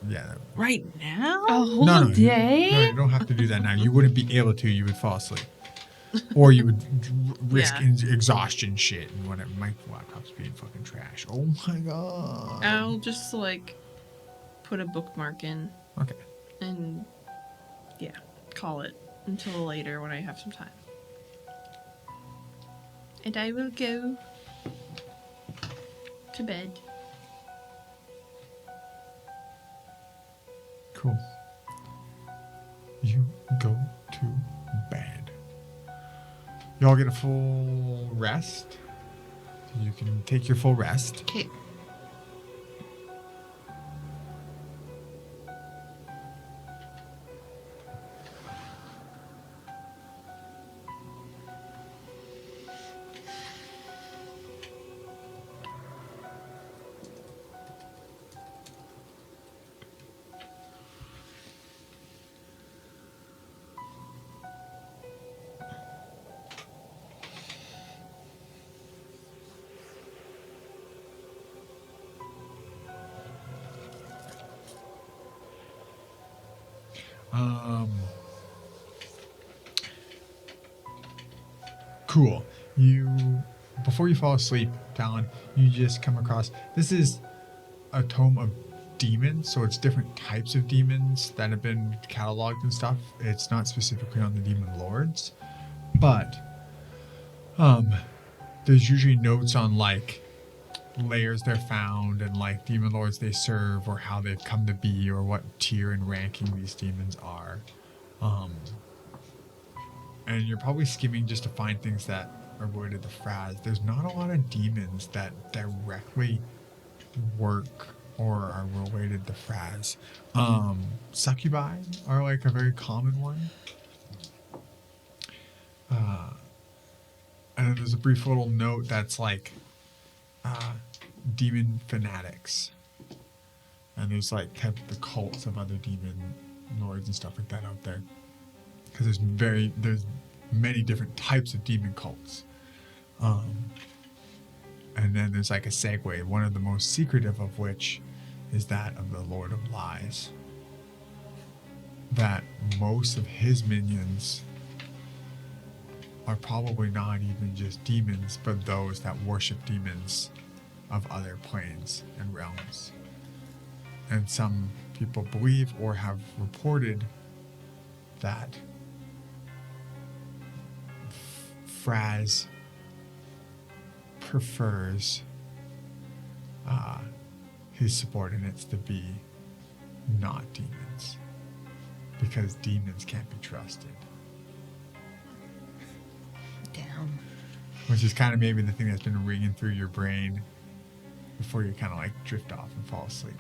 Yeah. Right now? A whole No, day? No, you don't have to do that now. You wouldn't be able to. You would fall asleep. Or you would risk exhaustion shit and whatever. My laptop's being fucking trash. Oh my god. I'll just, like, put a bookmark in Okay. and, yeah, call it until later when I have some time. And I will go to bed. Cool. You go to bed. You all get a full rest. You can take your full rest. Okay. Cool. Before you fall asleep, Talon, you just come across, this is a tome of demons, so it's different types of demons that have been cataloged and stuff. It's not specifically on the demon lords, but there's usually notes on like layers they're found and like demon lords they serve or how they've come to be or what tier and ranking these demons are. And you're probably skimming just to find things that are related to Fraz. There's not a lot of demons that directly work or are related to Fraz. Succubi are like a very common one. And then there's a brief little note that's like demon fanatics. And there's like kind of the cults of other demon lords and stuff like that out there. Because there's many different types of demon cults. And then there's like a segue, one of the most secretive of which is that of the Lord of Lies. That most of his minions are probably not even just demons, but those that worship demons of other planes and realms. And some people believe or have reported that Fraz prefers his subordinates to be not demons, because demons can't be trusted. which is kind of maybe the thing that's been ringing through your brain before you kind of like drift off and fall asleep.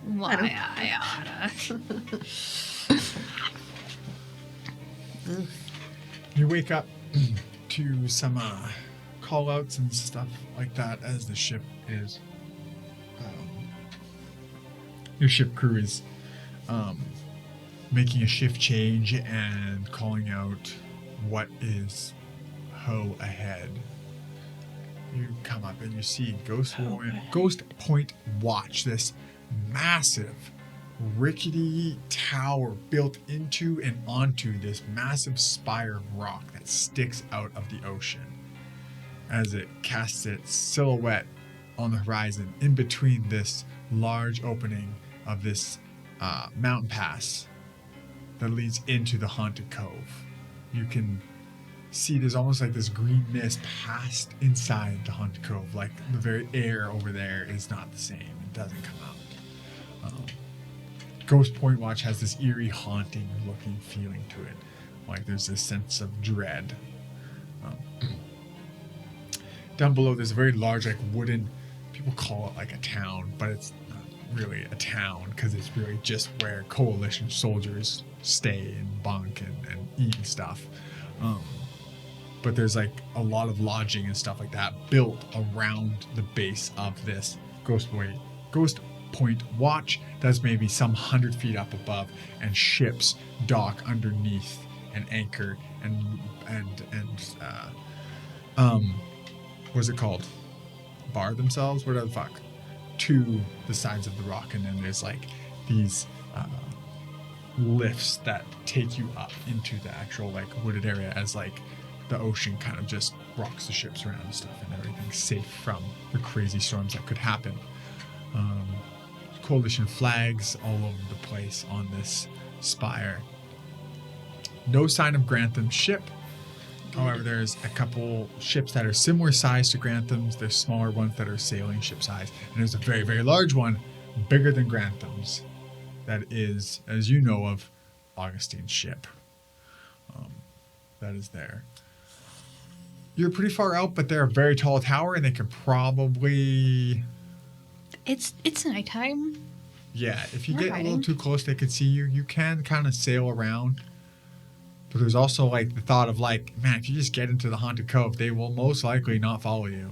Why I oughta. You wake up to some call outs and stuff like that as the ship is your ship crew is making a shift change and calling out what is ahead. You come up and you see Ghost Point Watch, this massive rickety tower built into and onto this massive spire of rock that sticks out of the ocean as it casts its silhouette on the horizon in between this large opening of this mountain pass that leads into the haunted cove. You can see there's almost like this green mist passed inside the haunted cove, like the very air over there is not the same. It doesn't come out. Ghost Point Watch has this eerie, haunting looking feeling to it. Like there's this sense of dread. Down below there's a very large, like wooden, people call it like a town, but it's not really a town because it's really just where coalition soldiers stay and bunk and eat and stuff. But there's like a lot of lodging and stuff like that built around the base of this Ghost Point Watch that's maybe some 100 feet up above, and ships dock underneath and anchor and what's it called? Bar themselves? Whatever the fuck. To the sides of the rock, and then there's like these lifts that take you up into the actual like wooded area as like the ocean kind of just rocks the ships around and stuff, and everything's safe from the crazy storms that could happen. Coalition flags all over the place on this spire. No sign of Grantham's ship. However, there's a couple ships that are similar size to Grantham's. There's smaller ones that are sailing ship size. And there's a very, very large one, bigger than Grantham's, that is, as you know of, Augustine's ship. That is there. You're pretty far out, but they're a very tall tower, and they can probably... It's nighttime. Yeah, if you We're get a hiding. little too close, they can see you. You can kind of sail around. But there's also like the thought of like, man, if you just get into the haunted cove, they will most likely not follow you.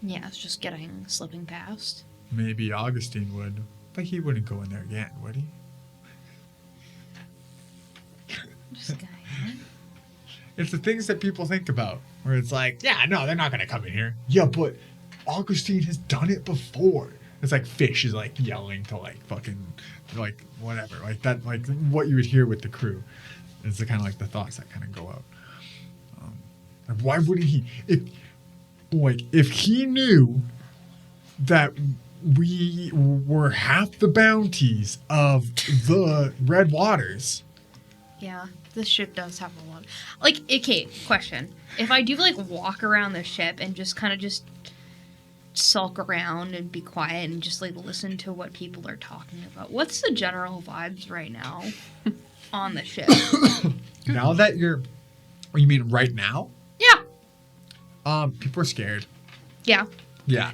Yeah, it's just slipping past. Maybe Augustine would, but he wouldn't go in there again, would he? This guy. It's the things that people think about, where it's like, yeah, no, they're not going to come in here. Yeah, but Augustine has done it before. It's like Fish is like yelling to like fucking, like whatever, like that, like what you would hear with the crew. It's the kind of like the thoughts that kind of go out. Like why wouldn't he? If he knew that we were half the bounties of the Red Waters. Yeah, this ship does have a lot. Like, okay, question. If I do like walk around the ship and just kind of just sulk around and be quiet and just like listen to what people are talking about, what's the general vibes right now on the ship? Now that you mean right now? Yeah. People are scared. Yeah. Yeah.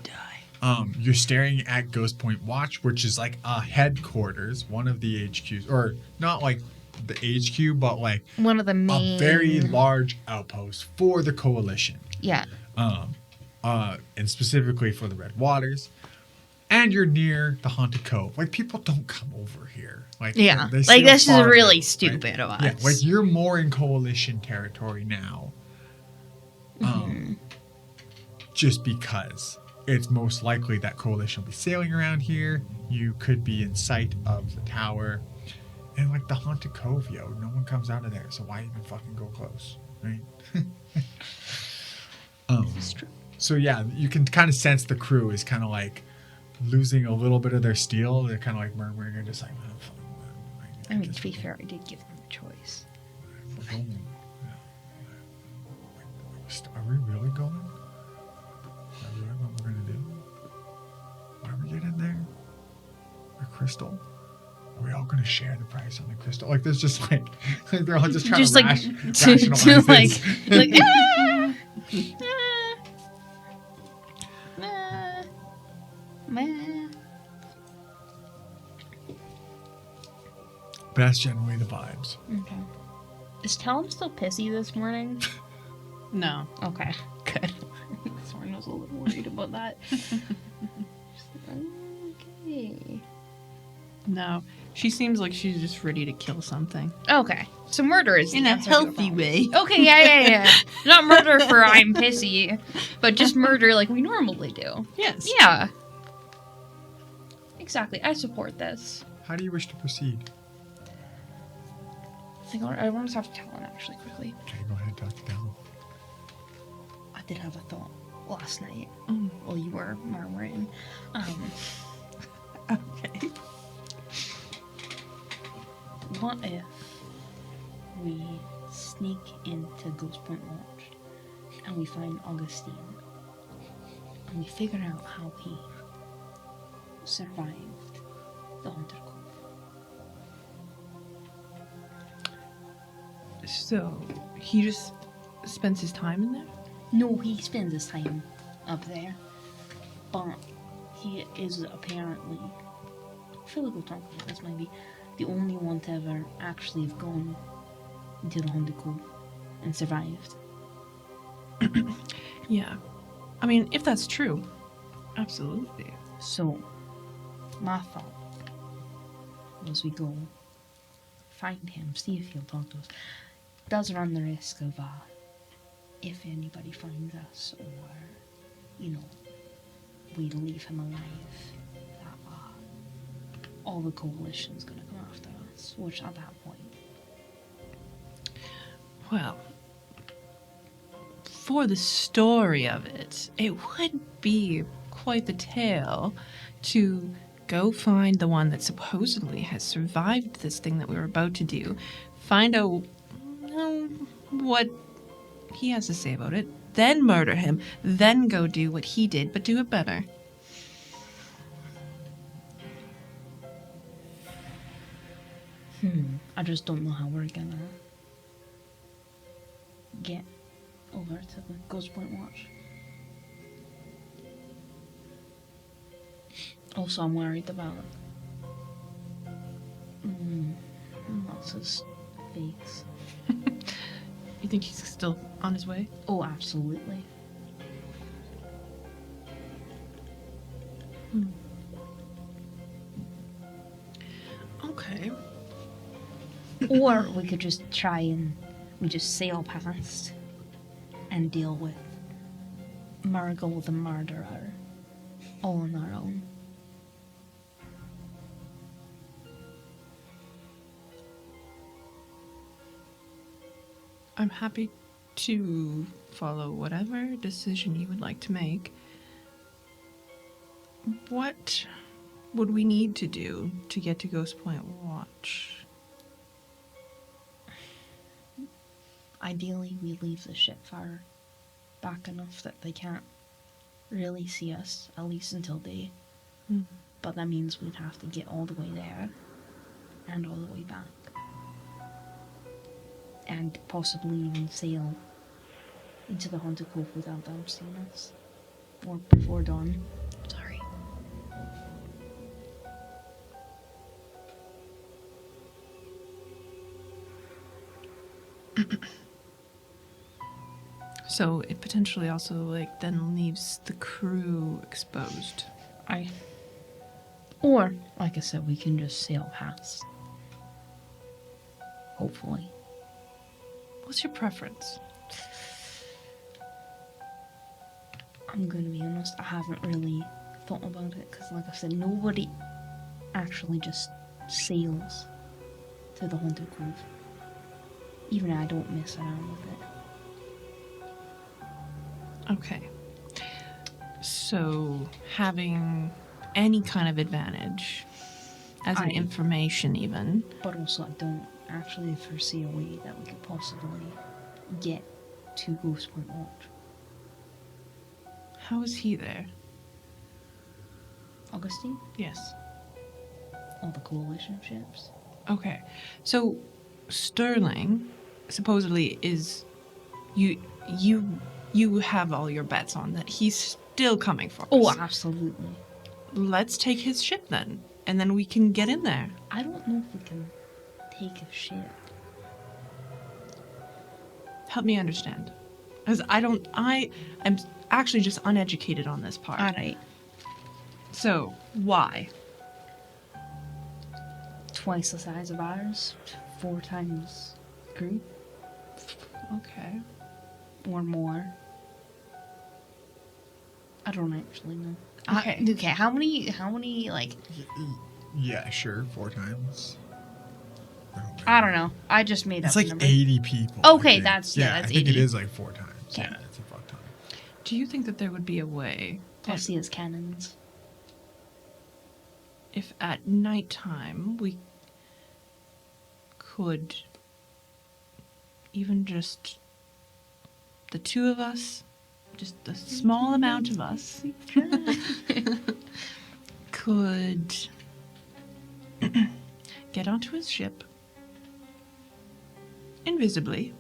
You're staring at Ghost Point Watch, which is like a headquarters, one of the HQs, or not like the HQ, but like One of the main. a very large outpost for the Coalition. Yeah. And specifically for the Red Waters. And you're near the Haunted Cove. Like, people don't come over here. Like, Yeah. they Like, sail this is far really out, stupid right? of us. Yeah, like, you're more in Coalition territory now. Just because it's most likely that Coalition will be sailing around here. You could be in sight of the tower. And, like, the Haunted Cove, yo, no one comes out of there. So why even fucking go close, right? It's true. So, yeah, you can kind of sense the crew is kind of, like, losing a little bit of their steel. They're kind of, like, murmuring and just like, oh, fuck, I mean, to be fair, I did give them the choice. we're going. Are we really going? Is that really what we're going to do? Why are we getting there? A crystal? Are we all going to share the price on the crystal? Like, there's just like they're all just trying Just to like rationalize to this. like ah, ah, meh. But that's generally the vibes. Okay. Is Talon still pissy this morning? No. Okay, good. Sorry, I was a little worried about that. Okay. No. She seems like she's just ready to kill something. Okay, so murder is In the a answer to the healthy problem. way. Okay, yeah. Not murder for I'm pissy, but just murder like we normally do. Yes. Yeah. Exactly. I support this. How do you wish to proceed? I want to talk to Talon actually quickly. Okay, go ahead, talk to Talon. I did have a thought last night Mm. while you were murmuring. Okay. What if we sneak into Ghost Point Lodge and we find Augustine and we figure out how he survived the Haunted Cove? So, he just spends his time in there? No, he spends his time up there, but he is apparently, I feel like we'll talk about this maybe, the only one to ever actually have gone into the Haunted Cove and survived. Yeah. I mean, if that's true, absolutely. So, my thought was we go find him, see if he'll talk to us. Does run the risk of, if anybody finds us, or, you know, we leave him alive, that, all the coalition's gonna come after us, which at that point, Well, for the story of it, it would be quite the tale to go find the one that supposedly has survived this thing that we were about to do, find out what he has to say about it, then murder him, then go do what he did, but do it better. I just don't know how we're gonna get over to the Ghost Point Watch. Also, I'm worried about Moss's face. You think he's still on his way? Oh, absolutely. Okay. Or we could just try and we just sail past and deal with Margot the murderer all on our own. I'm happy to follow whatever decision you would like to make. What would we need to do to get to Ghost Point Watch? Ideally, we leave the ship far back enough that they can't really see us, at least until day. But that means we'd have to get all the way there and all the way back. And possibly even sail into the Haunted Cove without them seeing us. Or before dawn. Sorry. So it potentially also like then leaves the crew exposed. Or, like I said, we can just sail past. Hopefully. What's your preference? I'm gonna be honest, I haven't really thought about it, because like I said, nobody actually just sails to the Haunted Cove. Even I don't mess around with it. Okay. So having any kind of advantage as an information even. But also I don't actually foresee a way that we could possibly get to Ghost Point Lodge. How is he there? Augustine? Yes. all the coalition ships. Okay. So Sterling supposedly is you have all your bets on that he's still coming for us. Oh, absolutely. Let's take his ship then, and then we can get in there. I don't know if we can take a ship. Help me understand. Because I'm actually just uneducated on this part. All right. So, why? Twice the size of ours, 4 times crew, Okay. or more. I don't actually know. Okay. Okay, how many, like, Yeah, sure, 4 times. I don't know. I just made It's up a like number. 80 people. Okay, I think. that's I think 80. it is like 4 times. Okay. Yeah, it's a fuck ton. Do you think that there would be a way Plus he has cannons. if at nighttime we could even just the 2 of us, just a small amount of us, could get onto his ship invisibly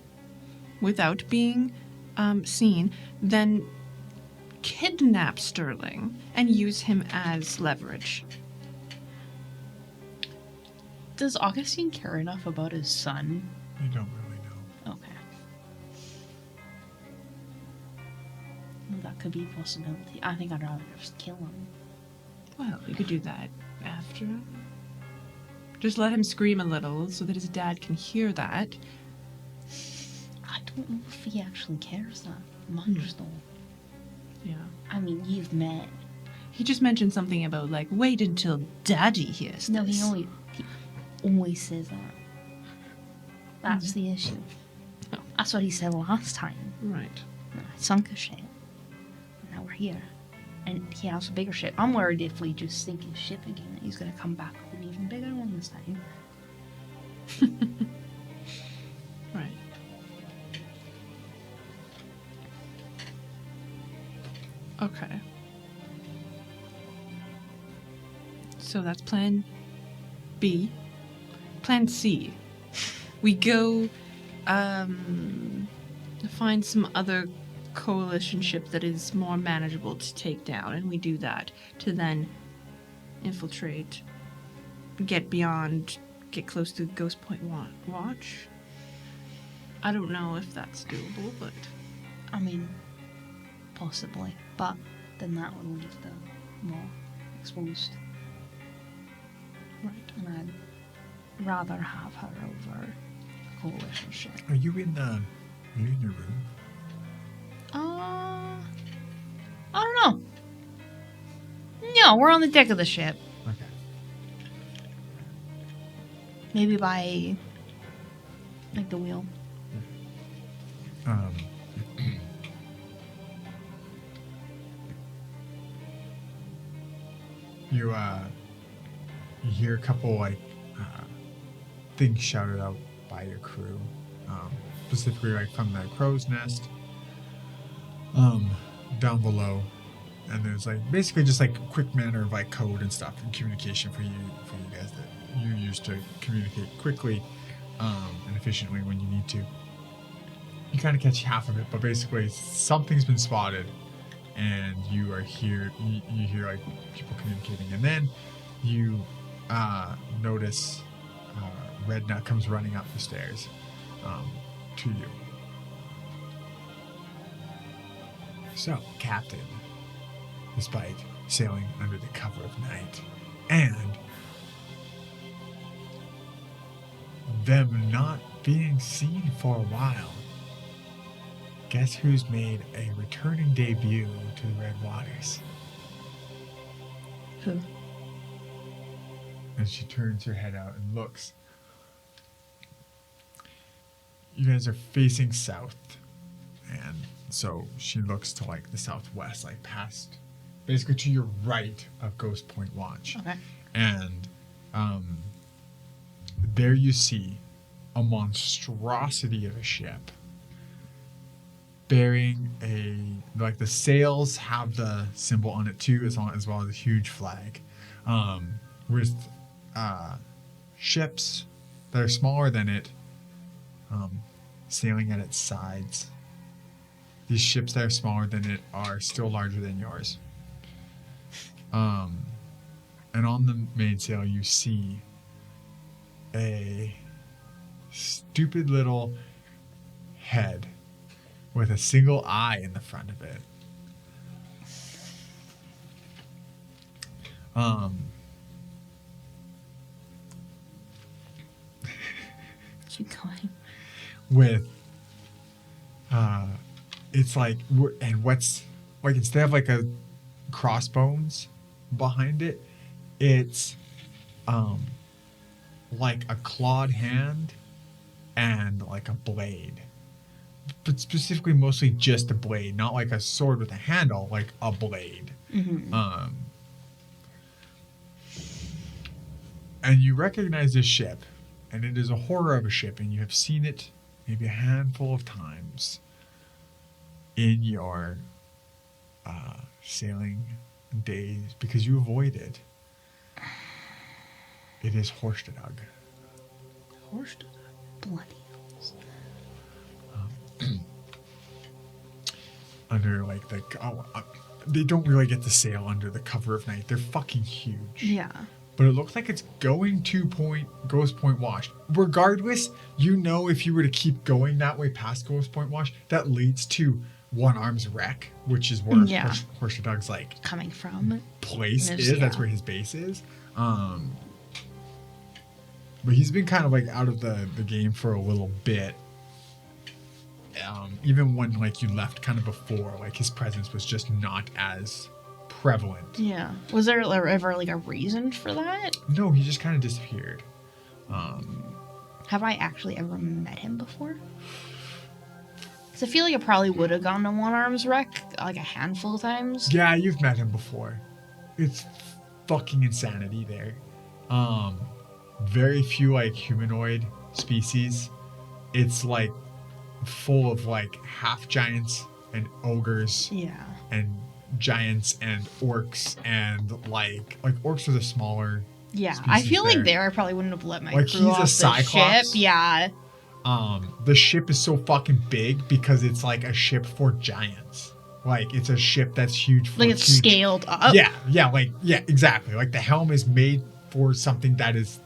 without being seen, then kidnap Sterling and use him as leverage. Does Augustine care enough about his son? You don't really know. Okay. Well, that could be a possibility. I think I'd rather just kill him. Well, we could do that after. Just let him scream a little so that his dad can hear that. I don't know if he actually cares that much, though. Yeah. I mean, you've met. He just mentioned something about, like, wait until Daddy hears No, this. he always says that. That's the issue. Oh. That's what he said last time. Right. I sunk a ship. Now we're here. And he has a bigger ship. I'm worried if we just sink his ship again, that he's going to come back with an even bigger one this time. Right. Okay. So that's plan B. Plan C. We go find some other coalition ship that is more manageable to take down, and we do that to then infiltrate, get close to Ghost Point Watch. I don't know if that's doable, but I mean, possibly. But then that would leave the more exposed. right. And I'd rather have her over a coalition ship. Are you in your room? I don't know. No, we're on the deck of the ship. Okay. Maybe by, like, the wheel. You hear a couple things shouted out by your crew, specifically like from the crow's nest, down below, and there's like basically just like a quick manner of like code and stuff and communication for you guys that you use to communicate quickly and efficiently when you need to. You kind of catch half of it, but basically something's been spotted, and you are here. You hear like people communicating, and then you notice Red Nut comes running up the stairs to you. So, Captain, despite sailing under the cover of night and them not being seen for a while, guess who's made a returning debut to the Red Waters? Who? And she turns her head out and looks. You guys are facing south, and so she looks to like the southwest, like past, basically to your right of Ghost Point Watch. Okay. And there you see a monstrosity of a ship bearing like the sails have the symbol on it too, as well as a huge flag, with ships that are smaller than it, sailing at its sides. These ships that are smaller than it are still larger than yours. And on the mainsail, you see a stupid little head with a single eye in the front of it. Keep going. With it's like, and what's like, instead of like a crossbones behind it, it's like a clawed hand and like a blade, but specifically mostly just a blade, not like a sword with a handle, like a blade. And you recognize this ship, and it is a horror of a ship, and you have seen it maybe a handful of times in your sailing days because you avoid it. It is Horstedug. Horstedug. Bloody hells. Under like the they don't really get to sail under the cover of night. They're fucking huge. Yeah. But it looks like it's going to Ghost Point Wash. Regardless, you know, if you were to keep going that way past Ghost Point Wash, that leads to One Arm's Wreck, which is where Horstedug's like coming from place is. That's where his base is. But he's been kind of like out of the game for a little bit. Even when like you left kind of before, like his presence was just not as prevalent. Yeah. Was there ever like a reason for that? No, he just kind of disappeared. Have I actually ever met him before? Because I feel like I probably would have gone to One Arm's Wreck like a handful of times. Yeah, you've met him before. It's fucking insanity there. Very few like humanoid species. It's like full of like half giants and ogres. Yeah. And giants and orcs, and like orcs are the smaller. Yeah, I feel there. like there I probably wouldn't have let my like crew he's off a the cyclops. ship. Yeah. The ship is so fucking big because it's like a ship for giants. Like it's a ship that's huge for like it's scaled up. Yeah, exactly. Like the helm is made for something that is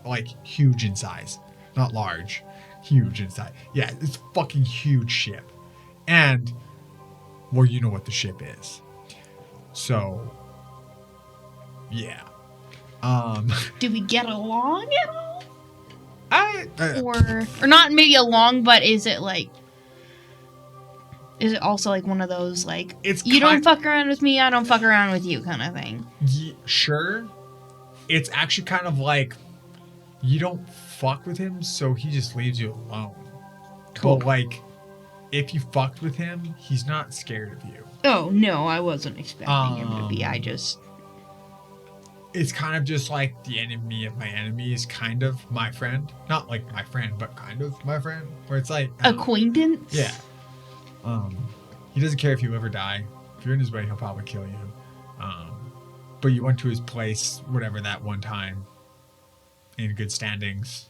like huge in size. Not large, huge in size. Yeah, it's a fucking huge ship. And well, you know what the ship is. So yeah. Do we get along at all? Or not maybe along, but is it also like one of those like you don't fuck around with me, I don't fuck around with you kind of thing? Sure. It's actually kind of like you don't fuck with him, so he just leaves you alone. Cool. But like if you fucked with him, he's not scared of you. Oh no, I wasn't expecting him to be. It's kind of just like the enemy of my enemy is kind of my friend. Not like my friend, but kind of my friend. Where it's like acquaintance? Yeah. He doesn't care if you live or die. If you're in his way, he'll probably kill you. But you went to his place, whatever, that one time, in good standings.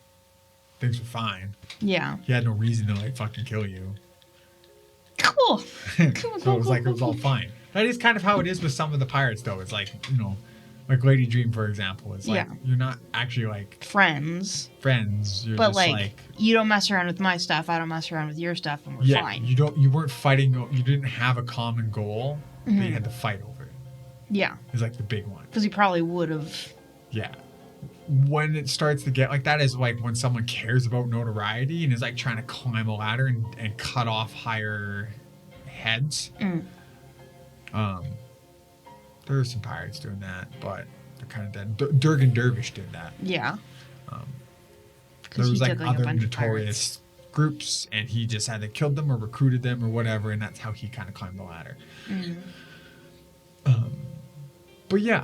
Things were fine. Yeah. He had no reason to like fucking kill you. Cool. So it was like it was all fine. That is kind of how it is with some of the pirates, though. It's like, you know, like Lady Dream, for example, is like you're not actually like friends. You're but just like you don't mess around with my stuff, I don't mess around with your stuff, and we're fine. You weren't fighting. You didn't have a common goal that you had to fight over. Yeah. It's like the big one. Because he probably would have. Yeah. When it starts to get like that is like when someone cares about notoriety and is like trying to climb a ladder and cut off higher heads. There are some pirates doing that, but they're kind of dead. Durgan Dervish did that. Yeah. There was like other notorious groups, and he just either killed them or recruited them or whatever, and that's how he kind of climbed the ladder. But yeah.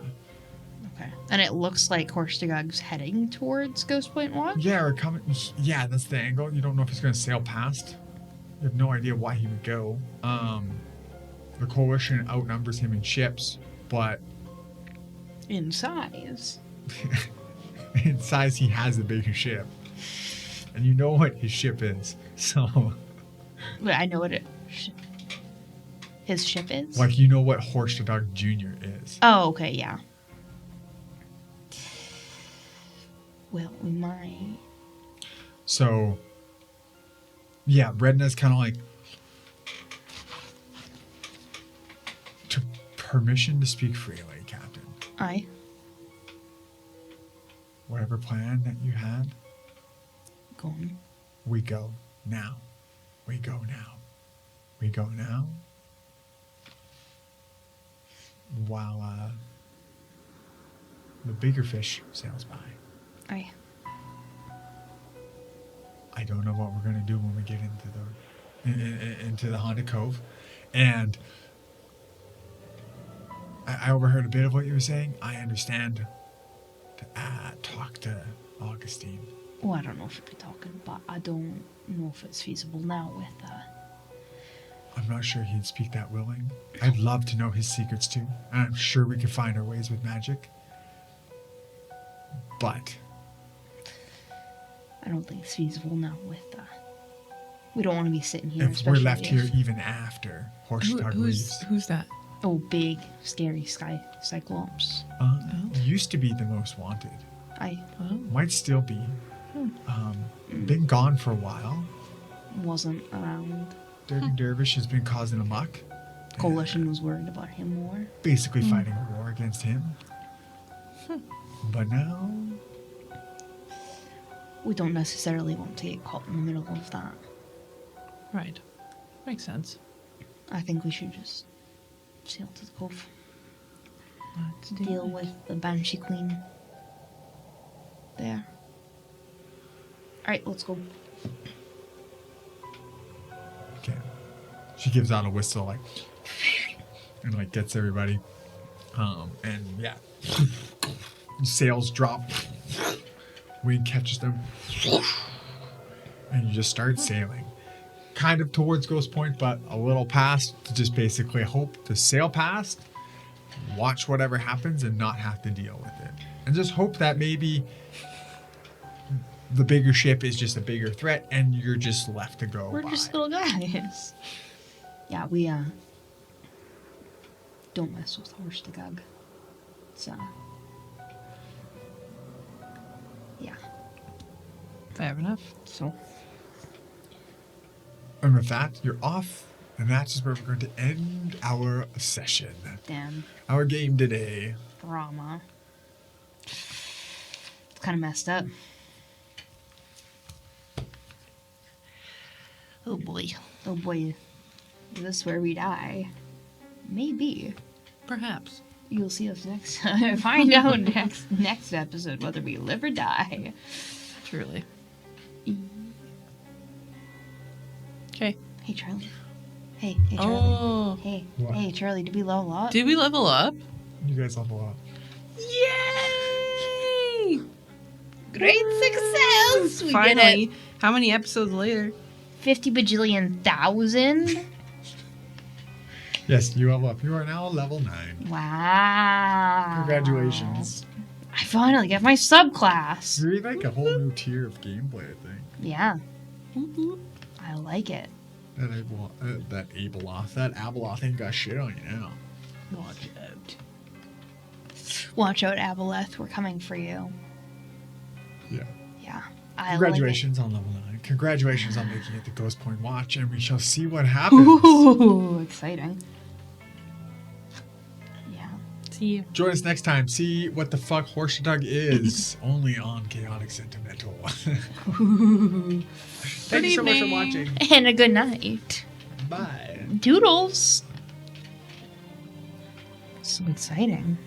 Okay. And it looks like Horstedug's heading towards Ghost Point Watch? Yeah, or coming. Yeah, that's the angle. You don't know if he's going to sail past. You have no idea why he would go. The coalition outnumbers him in ships, but in size. in size, he has a bigger ship. And you know what his ship is. So, But I know what his ship is. like, you know what Horstadog Jr. is. Oh, okay, yeah. Well, we might. So, yeah, Redna's kind of like, to permission to speak freely, Captain. Aye. Whatever plan that you had, Go on. we go now. We go now. We go now. While the bigger fish sails by. Aye. I don't know what we're gonna do when we get into the haunted cove, and I overheard a bit of what you were saying. I understand. To talk to Augustine. Well, I don't know if we'll be talking, but I don't know if it's feasible now with I'm not sure he'd speak that willing. I'd love to know his secrets too, and I'm sure we could find our ways with magic. But I don't think it's feasible now with we don't want to be sitting here. if we're especially left here if- even after Horstag leaves, Who's that? Oh, big, scary sky cyclops. used to be the most wanted. I Might still be. Been gone for a while. wasn't around. Dirty Dervish has been causing a muck. Coalition was worried about him more. Basically fighting a war against him. But now, We don't necessarily want to get caught in the middle of that. Right. Makes sense. I think we should just sail to the cove. Let's do Deal it. with the Banshee Queen. There. Alright, let's go. okay. She gives out a whistle, like, and like gets everybody. And yeah, sails drop. Wind catches them, and you just start sailing, kind of towards Ghost Point, but a little past to just basically hope to sail past, watch whatever happens, and not have to deal with it, and just hope that maybe the bigger ship is just a bigger threat, and you're just left to go. We're by. just little guys. Yeah, we don't mess with Horstagag. It's yeah. Fair enough. So And with that, you're off, and that's just where we're going to end our session. damn Our game today. drama. It's kind of messed up. Oh boy. Oh boy. Is this where we die? Maybe. Perhaps. You'll see us next time. Find out next episode whether we live or die. Truly. Okay. Hey Charlie. Hey Charlie. Oh. Hey, What? hey Charlie, did we level up? Did we level up? You guys level up. Yay! Great success! We Finally. did it. How many episodes later? 50 bajillion thousand? Yes, you level up. You are now level 9. Wow. Congratulations. I finally got my subclass. You're like a whole new tier of gameplay, I think. Yeah. I like it. That Abeloth ain't got shit on you now. Watch out. Watch out, Aboleth. We're coming for you. Yeah. Yeah. I Congratulations on level 9. Congratulations on making it the Ghost Point Watch, and we shall see what Like happens. it. Ooh, exciting. Yeah. See you. Join us next time. See what the fuck Horstadog is. Only on Chaotic Sentimental. Thank you so much for evening. watching. And a good night. Bye. Doodles. So exciting.